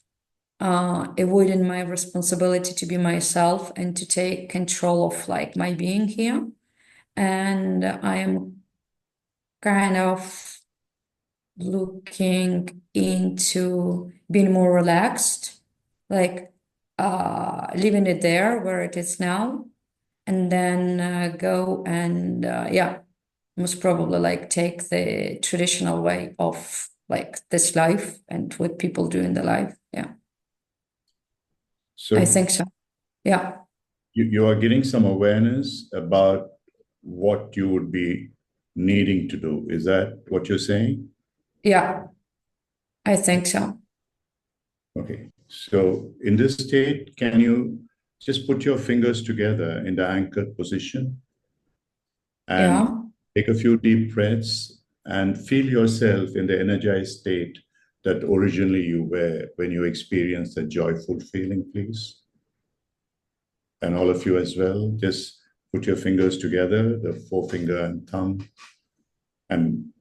avoiding my responsibility to be myself and to take control of like my being here. And I am kind of looking into being more relaxed, like leaving it there where it is now, and then go and yeah, most probably like take the traditional way of like this life and what people do in the life. Yeah. So I think so. Yeah. You are getting some awareness about what you would be needing to do. Is that what you're saying? Yeah, I think so. Okay. So in this state, can you just put your fingers together in the anchored position and take a few deep breaths and feel yourself in the energized state that originally you were when you experienced that joyful feeling, please? And all of you as well, just put your fingers together, the forefinger and thumb, and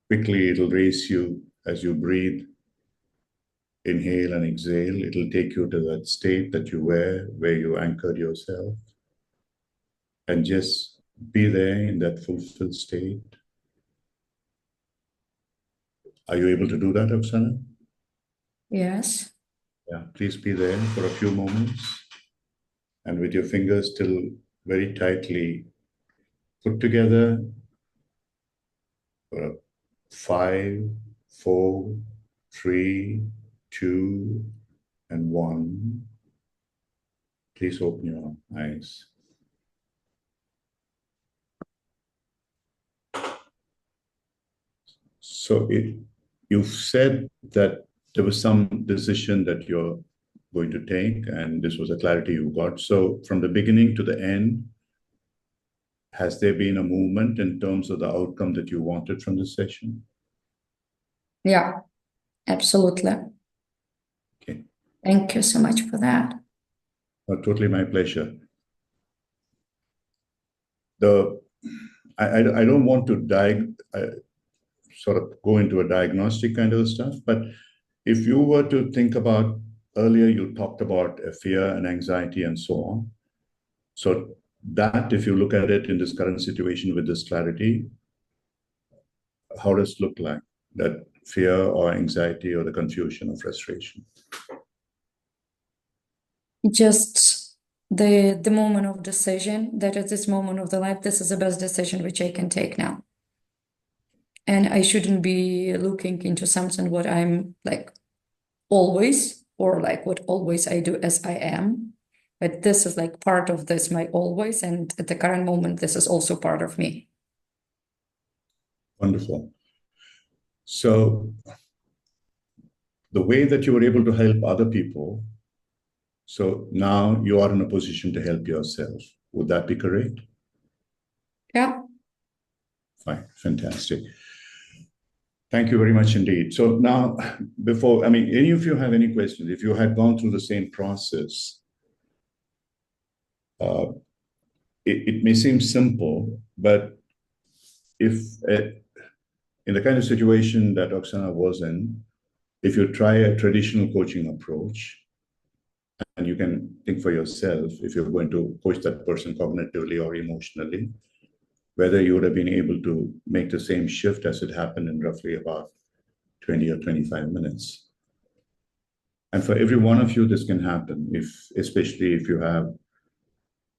quickly it'll raise you as you breathe. Inhale and exhale. It'll take you to that state that you were, where you anchored yourself. And just be there in that fulfilled state. Are you able to do that, Oksana? Yes. Yeah, please be there for a few moments. And with your fingers still very tightly put together, 5, 4, 3, 2, and 1. Please open your eyes. So you've said that there was some decision that you're going to take, and this was a clarity you got. So from the beginning to the end, has there been a movement in terms of the outcome that you wanted from this session? Yeah, absolutely. Okay. Thank you so much for that. Totally my pleasure. I don't want to sort of go into a diagnostic kind of stuff, but if you were to think about, earlier you talked about fear and anxiety and so on. So that, if you look at it in this current situation with this clarity, how does it look like? That fear or anxiety or the confusion or frustration? Just the moment of decision, that at this moment of the life, this is the best decision which I can take now. And I shouldn't be looking into something what I'm like always, or like what always I do as I am. But this is like part of this, my always, and at the current moment, this is also part of me. Wonderful. So the way that you were able to help other people, so now you are in a position to help yourself. Would that be correct? Yeah. Fine. Fantastic. Thank you very much indeed. So now, before, I mean, any of you have any questions? If you had gone through the same process, it may seem simple, but if in the kind of situation that Oksana was in, if you try a traditional coaching approach, and you can think for yourself, if you're going to coach that person cognitively or emotionally, whether you would have been able to make the same shift as it happened in roughly about 20 or 25 minutes. And for every one of you, this can happen, especially if you have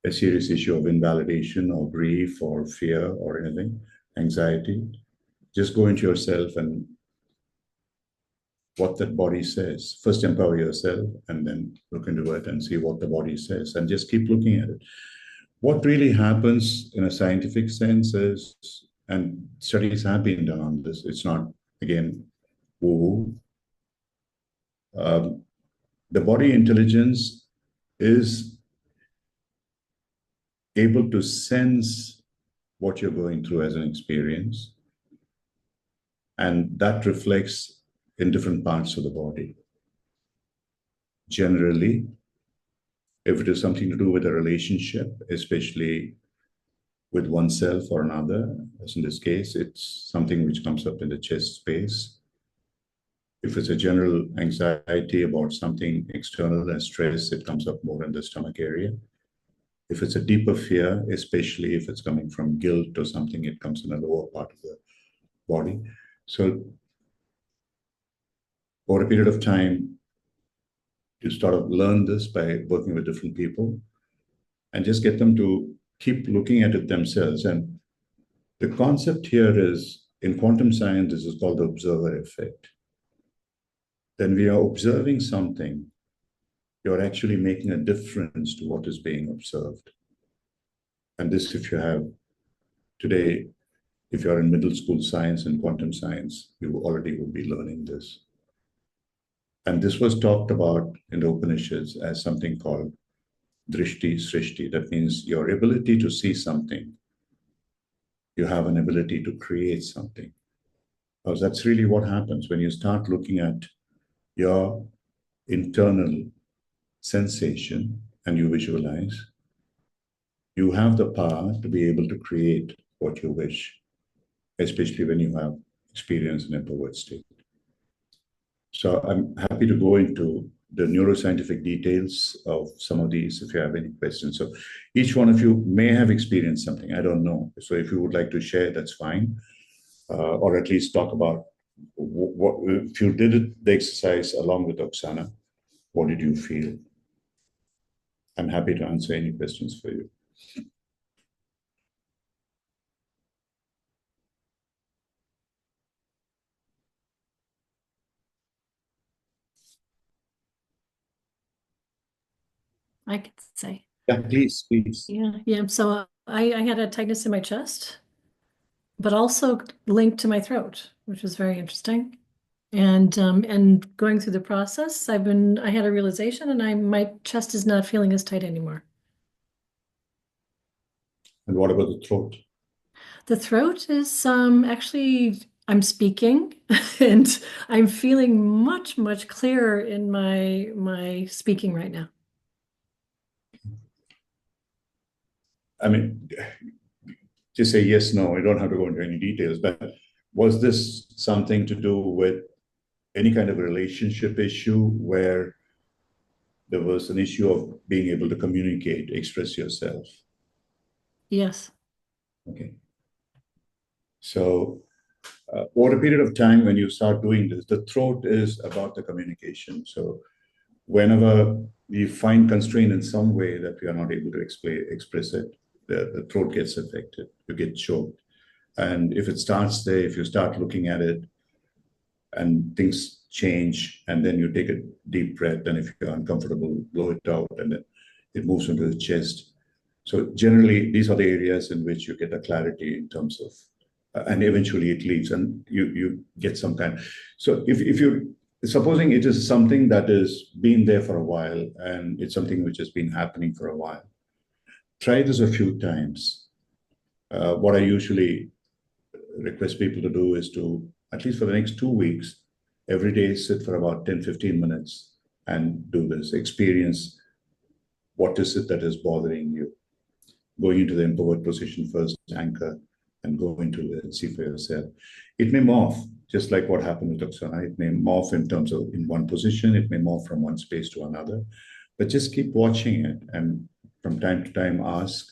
a serious issue of invalidation or grief or fear or anything, anxiety. Just go into yourself and what that body says. First empower yourself and then look into it and see what the body says and just keep looking at it. What really happens in a scientific sense is, and studies have been done on this, it's not, again, woo-woo. The body intelligence is able to sense what you're going through as an experience, and that reflects in different parts of the body. Generally, if it is something to do with a relationship, especially with oneself or another, as in this case, it's something which comes up in the chest space. If it's a general anxiety about something external and stress, it comes up more in the stomach area. If it's a deeper fear, especially if it's coming from guilt or something, it comes in the lower part of the body. So over a period of time, you sort of learn this by working with different people and just get them to keep looking at it themselves. And the concept here is, in quantum science, this is called the observer effect. Then we are observing something, you're actually making a difference to what is being observed. And this, if you have today, if you're in middle school science and quantum science, you already will be learning this. And this was talked about in the Upanishads as something called drishti srishti. That means your ability to see something. You have an ability to create something. Because that's really what happens when you start looking at your internal sensation and you visualize. You have the power to be able to create what you wish, especially when you have experience in a empowered state. So I'm happy to go into the neuroscientific details of some of these if you have any questions. So each one of you may have experienced something, I don't know. So if you would like to share, that's fine. Or at least talk about what if you did the exercise along with Oksana, what did you feel? I'm happy to answer any questions for you. I could say. Yeah, please, please. Yeah. So I had a tightness in my chest, but also linked to my throat, which was very interesting. And going through the process, I had a realization, and my chest is not feeling as tight anymore. And what about the throat? The throat is actually, I'm speaking and I'm feeling much, much clearer in my speaking right now. I mean, just say yes, no, I don't have to go into any details, but was this something to do with any kind of relationship issue where there was an issue of being able to communicate, express yourself? Yes. Okay. So over a period of time, when you start doing this, the throat is about the communication. So whenever we find constraint in some way that we are not able to express it, the throat gets affected, you get choked. And if it starts there, if you start looking at it and things change, and then you take a deep breath, and if you're uncomfortable, blow it out, and then it moves into the chest. So generally, these are the areas in which you get a clarity in terms of, and eventually it leaves and you get some kind. So if you're supposing it is something that has been there for a while and it's something which has been happening for a while, try this a few times. What I usually request people to do is to, at least for the next 2 weeks, every day sit for about 10, 15 minutes and do this. Experience what is it that is bothering you. Going into the empowered position first, anchor, and go into it, see for yourself. It may morph, just like what happened with Oksana. It may morph in terms of in one position, it may morph from one space to another, but just keep watching it and from time to time ask,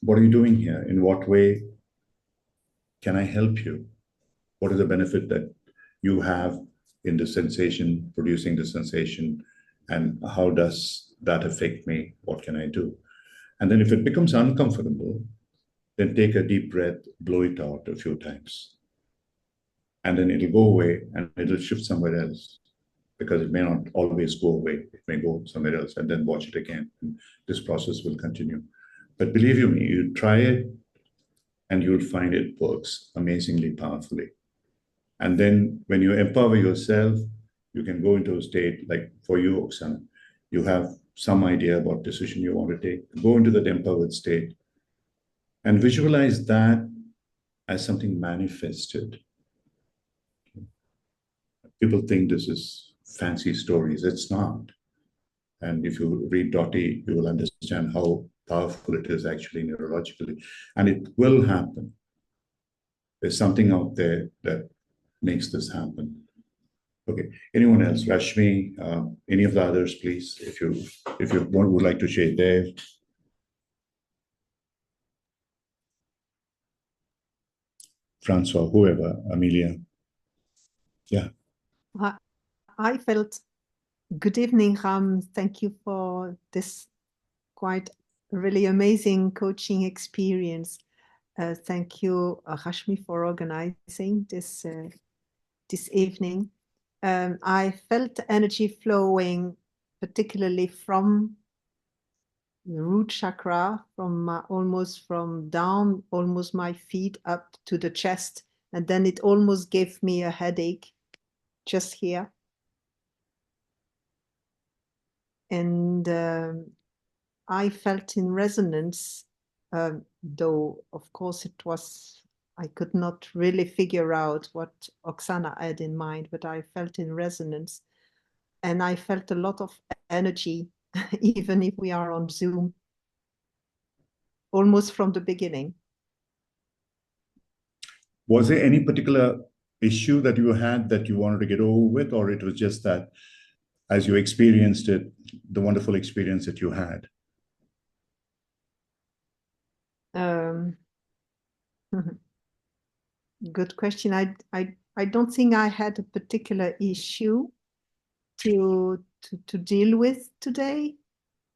what are you doing here? In what way can I help you? What is the benefit that you have in the sensation, producing the sensation, and how does that affect me? What can I do? And then if it becomes uncomfortable, then take a deep breath, blow it out a few times. And then it'll go away and it'll shift somewhere else, because it may not always go away. It may go somewhere else, and then watch it again. And this process will continue. But believe you me, you try it and you'll find it works amazingly powerfully. And then when you empower yourself, you can go into a state like for you, Oksana, you have some idea about decision you want to take. Go into that empowered state and visualize that as something manifested. People think this is fancy stories. It's not. And if you read 𝙃𝙤𝙬, you will understand how powerful it is actually neurologically. And it will happen. There's something out there that makes this happen. Okay, anyone else? Rashmi, any of the others, please, if you would like to share there. Francois, whoever, Amelia. Yeah. I felt, good evening, Ram. Thank you for this quite really amazing coaching experience. Thank you, Rashmi, for organizing this this evening. I felt energy flowing, particularly from the root chakra, from almost from down, almost my feet up to the chest, and then it almost gave me a headache just here. And I felt in resonance, though of course it was, I could not really figure out what Oksana had in mind, but I felt in resonance, and I felt a lot of energy, even if we are on Zoom, almost from the beginning. Was there any particular issue that you had that you wanted to get over with, or it was just that as you experienced it, the wonderful experience that you had? Good question. I don't think I had a particular issue to deal with today.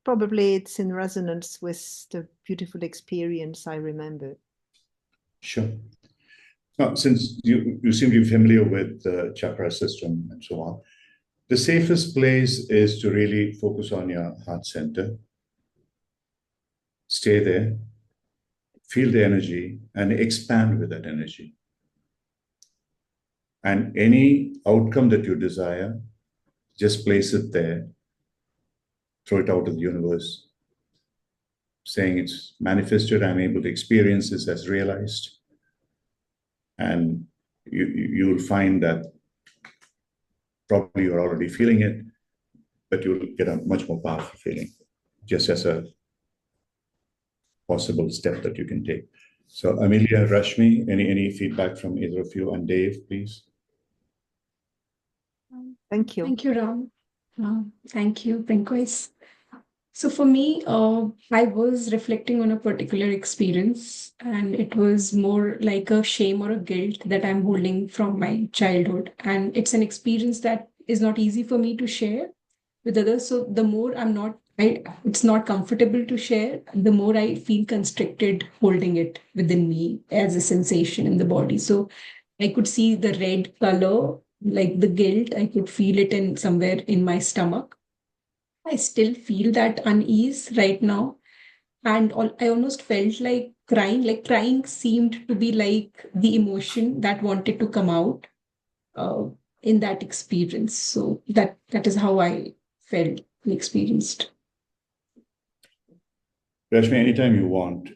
Probably it's in resonance with the beautiful experience I remember. Sure. Now, since you seem to be familiar with the chakra system and so on, the safest place is to really focus on your heart center. Stay there, feel the energy, and expand with that energy. And any outcome that you desire, just place it there, throw it out to the universe, saying it's manifested, I'm able to experience this as realized. And you'll find that probably you're already feeling it, but you'll get a much more powerful feeling, just as a possible step that you can take. So Amelia, Rashmi, any feedback from either of you? And Dave, please. Thank you. Thank you, Ram. Thank you, Pinkois. So for me, I was reflecting on a particular experience, and it was more like a shame or a guilt that I'm holding from my childhood. And it's an experience that is not easy for me to share with others. So the more it's not comfortable to share, the more I feel constricted holding it within me as a sensation in the body. So I could see the red color, like the guilt. I could feel it in somewhere in my stomach. I still feel that unease right now. And I almost felt like crying. Like crying seemed to be like the emotion that wanted to come out in that experience. So that is how I felt and experienced. Rashmi, anytime you want,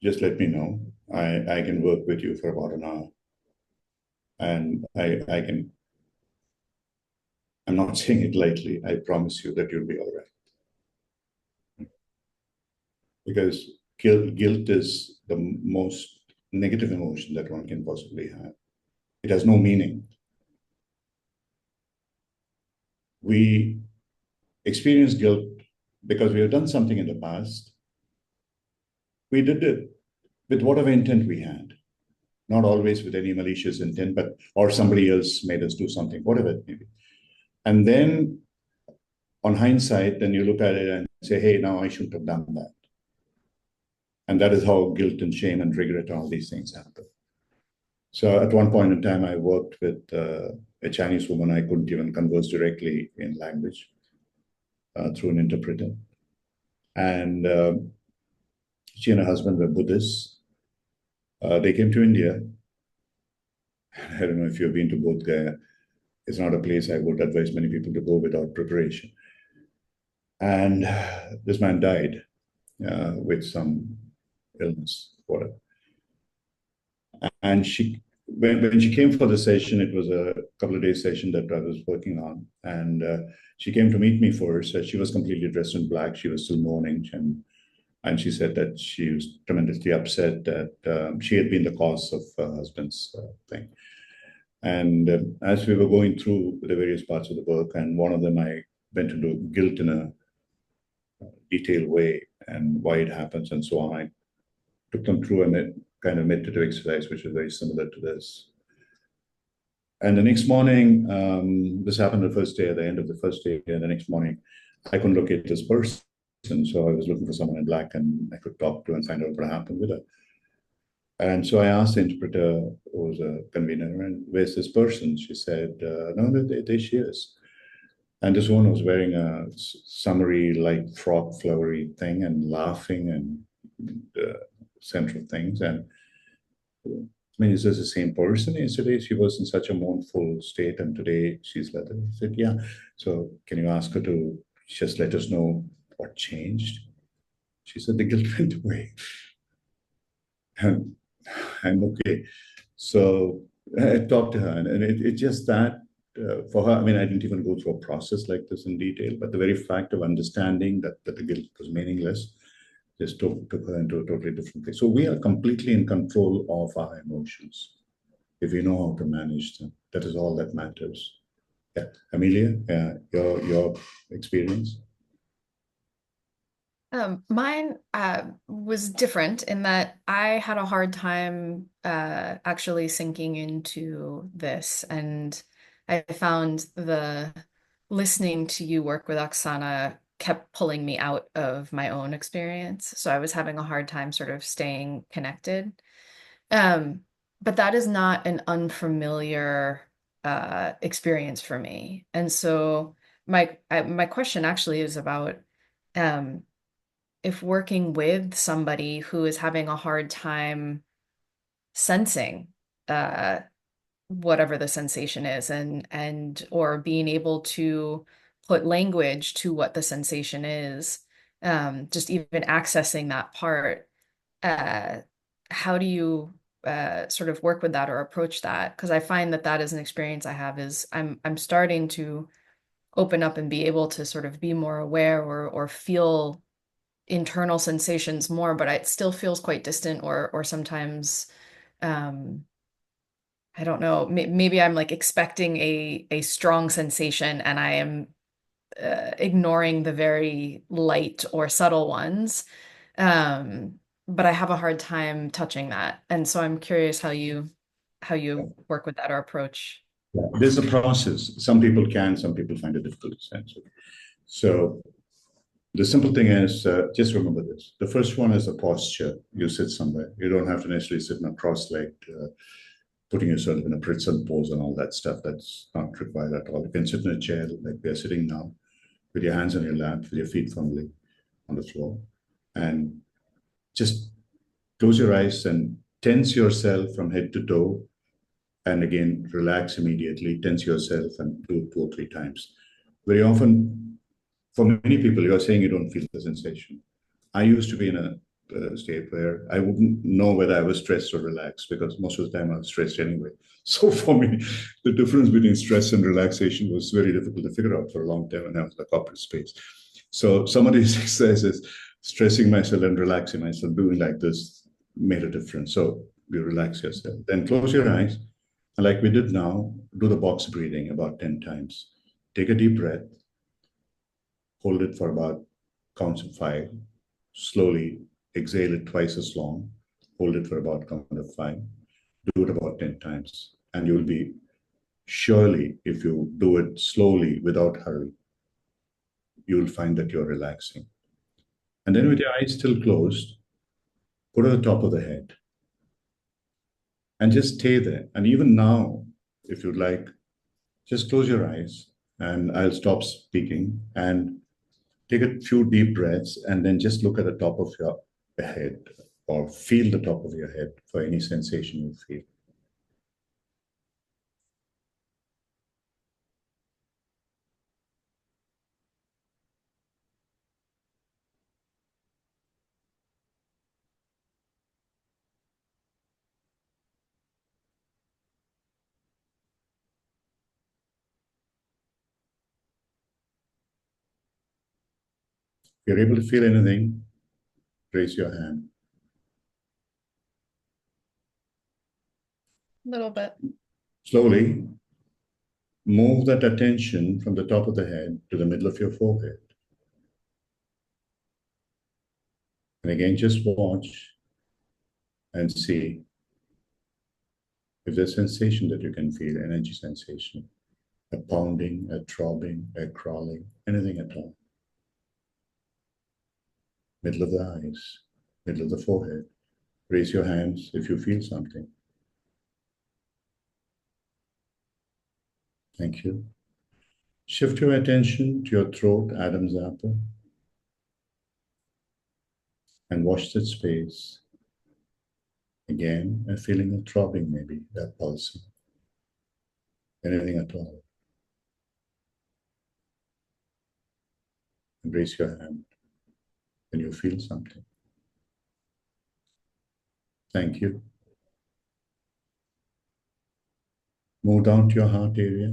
just let me know. I can work with you for about an hour. And I'm not saying it lightly. I promise you that you'll be all right. Because guilt is the most negative emotion that one can possibly have. It has no meaning. We experience guilt because we have done something in the past. We did it with whatever intent we had, not always with any malicious intent, but or somebody else made us do something, whatever it may be. And then on hindsight, then you look at it and say, hey, now I shouldn't have done that. And that is how guilt and shame and regret and all these things happen. So at one point in time, I worked with a Chinese woman. I couldn't even converse directly in language through an interpreter. And she and her husband were Buddhists. They came to India. I don't know if you've been to Bodh Gaya. It's not a place I would advise many people to go without preparation. And this man died with some illness, whatever. And when she came for the session, it was a couple of days session that I was working on. And she came to meet me first. She was completely dressed in black. She was still mourning. And she said that she was tremendously upset that she had been the cause of her husband's thing. And as we were going through the various parts of the book, and one of them I went into guilt in a detailed way and why it happens and so on. I took them through a kind of meditative exercise, which is very similar to this. And the next morning, this happened the first day, at the end of the first day, and the next morning, I couldn't locate this person. So I was looking for someone in black and I could talk to and find out what happened with her. And so I asked the interpreter, who was a convener, and where's this person? She said, no, there she is. And this woman was wearing a summery, light frock, flowery thing and laughing and central things. And I mean, is this the same person? Yesterday she was in such a mournful state and today she's like that. I said, yeah. So can you ask her to just let us know what changed? She said, the guilt went away. And I'm okay. So I talked to her and it just that for her, I mean, I didn't even go through a process like this in detail, but the very fact of understanding that the guilt was meaningless just took her into a totally different place. So we are completely in control of our emotions if we know how to manage them. That is all that matters. Yeah, Amelia, your experience. Mine was different in that I had a hard time actually sinking into this, and I found the listening to you work with Oksana kept pulling me out of my own experience. So I was having a hard time sort of staying connected. But that is not an unfamiliar experience for me. And so my question actually is about if working with somebody who is having a hard time sensing whatever the sensation is and or being able to put language to what the sensation is, just even accessing that part, how do you sort of work with that or approach that? Because I find that that is an experience I have is I'm starting to open up and be able to sort of be more aware or feel internal sensations more, but it still feels quite distant or sometimes I don't know, maybe I'm like expecting a strong sensation and I am ignoring the very light or subtle ones. But I have a hard time touching that. And so I'm curious how you work with that or approach. Yeah, there's a process. Some people can, some people find it difficult to sense it. So the simple thing is, just remember this. The first one is a posture. You sit somewhere. You don't have to necessarily sit in a cross-legged, putting yourself in a pretzel pose and all that stuff. That's not required at all. You can sit in a chair like we are sitting now, with your hands on your lap, with your feet firmly on the floor. And just close your eyes and tense yourself from head to toe. And again, relax immediately, tense yourself and do it 2 or 3 times. Very often, for many people, you're saying you don't feel the sensation. I used to be in a state where I wouldn't know whether I was stressed or relaxed, because most of the time I was stressed anyway. So for me, the difference between stress and relaxation was very difficult to figure out for a long time when I was in the corporate space. So some of these exercises, stressing myself and relaxing myself, doing like this made a difference. So you relax yourself. Then close your eyes. And like we did now, do the box breathing about 10 times. Take a deep breath. Hold it for about counts of 5. Slowly exhale it twice as long. Hold it for about count of 5. Do it about 10 times. And you will be surely, if you do it slowly without hurry, you will find that you're relaxing. And then with your eyes still closed, put it at the top of the head. And just stay there. And even now, if you'd like, just close your eyes and I'll stop speaking and take a few deep breaths and then just look at the top of your head or feel the top of your head for any sensation you feel. If you're able to feel anything, raise your hand. A little bit. Slowly move that attention from the top of the head to the middle of your forehead. And again, just watch and see if there's sensation that you can feel, energy sensation, a pounding, a throbbing, a crawling, anything at all. Middle of the eyes, middle of the forehead. Raise your hands if you feel something. Thank you. Shift your attention to your throat, Adam's apple, and watch that space. Again, a feeling of throbbing maybe, that pulsing. Anything at all. And raise your hand when you feel something. Thank you. Move down to your heart area.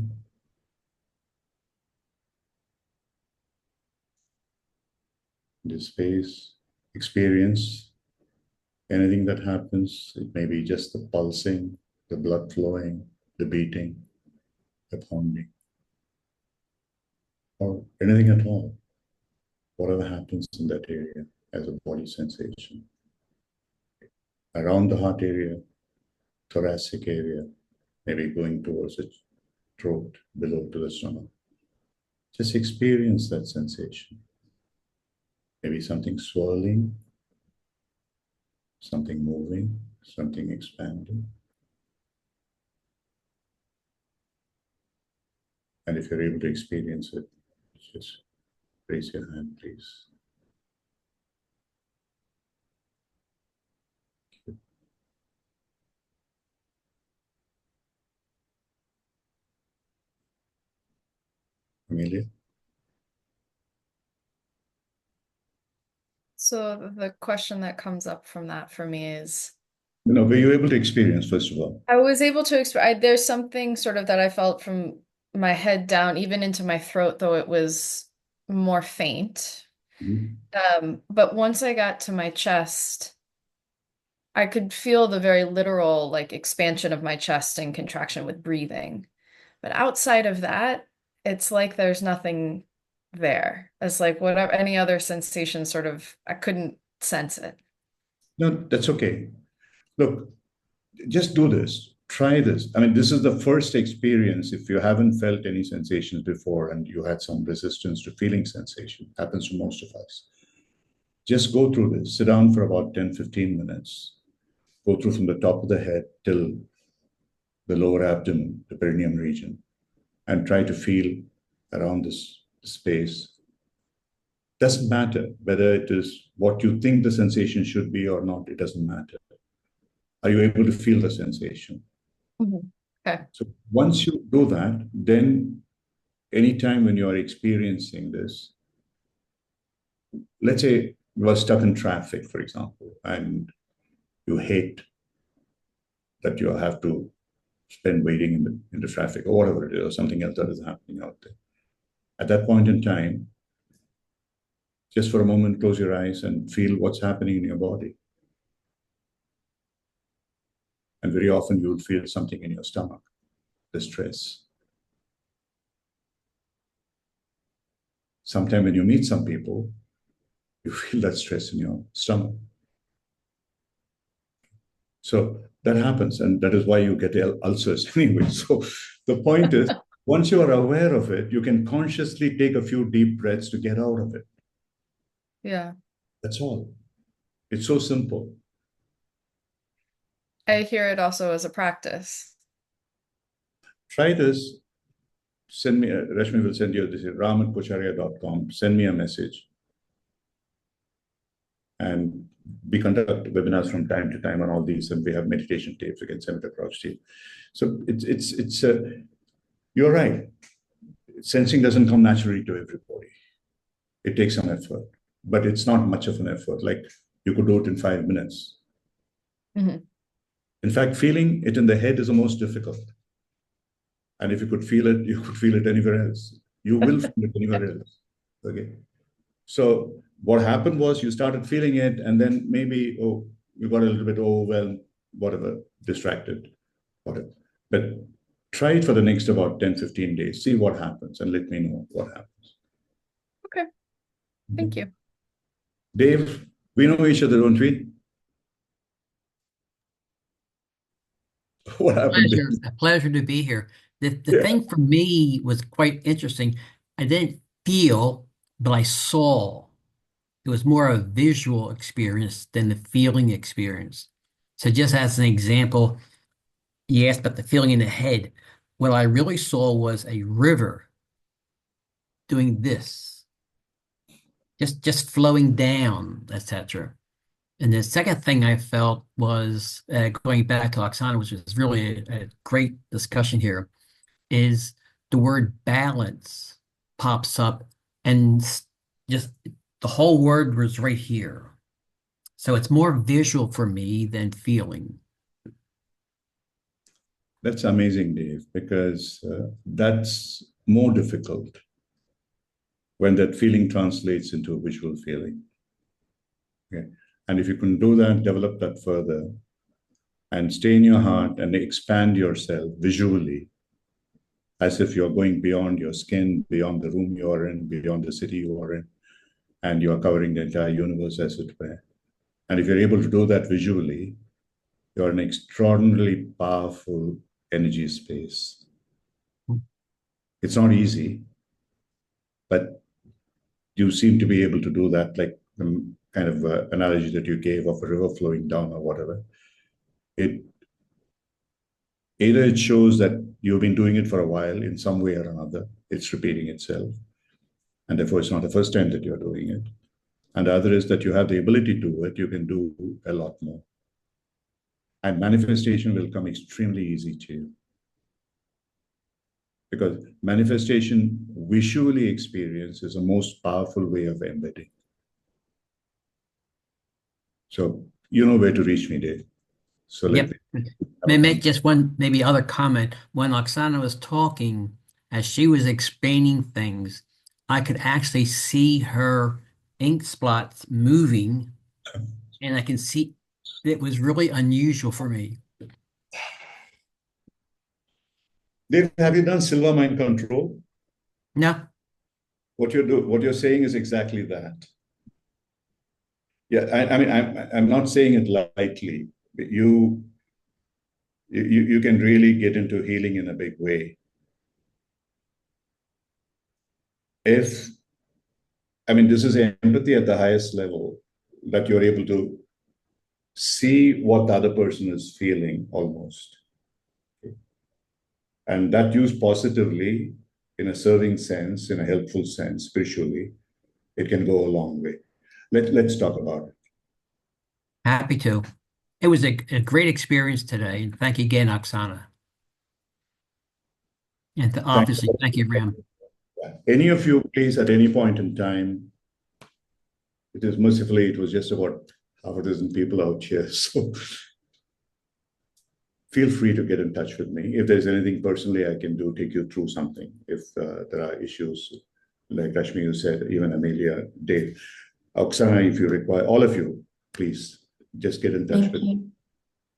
This space, experience anything that happens. It may be just the pulsing, the blood flowing, the beating, the pounding, or anything at all. Whatever happens in that area as a body sensation. Around the heart area, thoracic area, maybe going towards the throat, below to the stomach. Just experience that sensation. Maybe something swirling, something moving, something expanding. And if you're able to experience it, just raise your hand, please. Amelia? So the question that comes up from that for me is, No, were you able to experience, first of all? I was able to there's something sort of that I felt from my head down, even into my throat, though it was more faint. But once I got to my chest, I could feel the very literal like expansion of my chest and contraction with breathing. But outside of that, it's like there's nothing there. It's like whatever any other sensation sort of, I couldn't sense it. No, that's okay. Look, just do this. Try this. I mean, this is the first experience. If you haven't felt any sensations before and you had some resistance to feeling sensation, happens to most of us. Just go through this. Sit down for about 10, 15 minutes. Go through from the top of the head till the lower abdomen, the perineum region, and try to feel around this space. Doesn't matter whether it is what you think the sensation should be or not, it doesn't matter. Are you able to feel the sensation? Okay. So once you do that, then anytime when you are experiencing this, let's say you are stuck in traffic, for example, and you hate that you have to spend waiting in the traffic or whatever it is, or something else that is happening out there. At that point in time, just for a moment, close your eyes and feel what's happening in your body. And very often you'll feel something in your stomach, the stress. Sometimes when you meet some people, you feel that stress in your stomach. So that happens, and that is why you get ulcers anyway. So the point is, once you are aware of it, you can consciously take a few deep breaths to get out of it. Yeah. That's all. It's so simple. I hear it also as a practice. Try this. Send me, Rashmi will send you this, ram@𝑘ocharya.com. Send me a message. And we conduct webinars from time to time on all these, and we have meditation tapes. We can send it across to you. So you're right. Sensing doesn't come naturally to everybody. It takes some effort, but it's not much of an effort. Like you could do it in 5 minutes. Mm-hmm. In fact, feeling it in the head is the most difficult. And if you could feel it, you could feel it anywhere else. You will feel it anywhere else. Okay. So what happened was you started feeling it, and then maybe, you got a little bit overwhelmed, whatever, distracted, whatever. But try it for the next about 10, 15 days. See what happens and let me know what happens. Okay. Thank you. Dave, we know each other, don't we? What happened? A pleasure to be here. The thing for me was quite interesting. I didn't feel, but I saw. It was more a visual experience than the feeling experience. So just as an example, you asked about the feeling in the head. What I really saw was a river doing this, just flowing down, etc. And the second thing I felt was, going back to Oksana, which is really a great discussion here, is the word balance pops up, and just the whole word was right here. So it's more visual for me than feeling. That's amazing, Dave, because that's more difficult when that feeling translates into a visual feeling. Okay. And if you can do that, develop that further, and stay in your heart and expand yourself visually, as if you're going beyond your skin, beyond the room you are in, beyond the city you are in, and you are covering the entire universe, as it were. And if you're able to do that visually, you're an extraordinarily powerful energy space. It's not easy, but you seem to be able to do that, like the kind of analogy that you gave of a river flowing down or whatever. Either it shows that you've been doing it for a while in some way or another, it's repeating itself, and therefore it's not the first time that you're doing it. And the other is that you have the ability to do it, you can do a lot more. And manifestation will come extremely easy to you. Because manifestation, visually experienced, is the most powerful way of embedding. So you know where to reach me, Dave. So Yep. May I make just one maybe other comment? When Oksana was talking, as she was explaining things, I could actually see her ink spots moving, and I can see it was really unusual for me. Dave, have you done silver mind control? No. What you're saying is exactly that. Yeah, I mean, I'm not saying it lightly. You can really get into healing in a big way. This is empathy at the highest level, that you're able to see what the other person is feeling almost. Okay. And that used positively, in a serving sense, in a helpful sense, spiritually, it can go a long way. Let's talk about it. Happy to. It was a great experience today. And thank you again, Oksana. And obviously, thank you, Ram. Any of you, please, at any point in time, It is mercifully, it was just about half a dozen people out here. So feel free to get in touch with me. If there's anything personally I can do, take you through something. If there are issues, like Rashmi, you said, even Amelia, Dave, Oksana, if you require, all of you, please just get in touch Thank with you. me.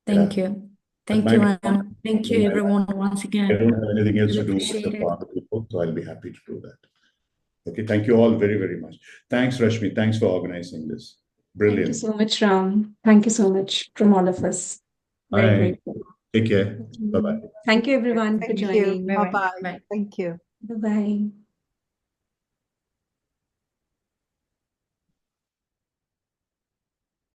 Thank Yeah. you. Thank At you, my Anna. Thank you, everyone, once I again. don't have anything else to Really do with appreciate the it. other people, so I'll be happy to do that. Okay, thank you all very, very much. Thanks, Rashmi. Thanks for organizing this. Thank you Brilliant. so much, Ram. Thank you so much from all of us. Very Bye. grateful. Take care. Bye-bye. Thank you, everyone, for Thank you. joining. Bye-bye. Bye-bye. Bye. Thank you. Bye-bye.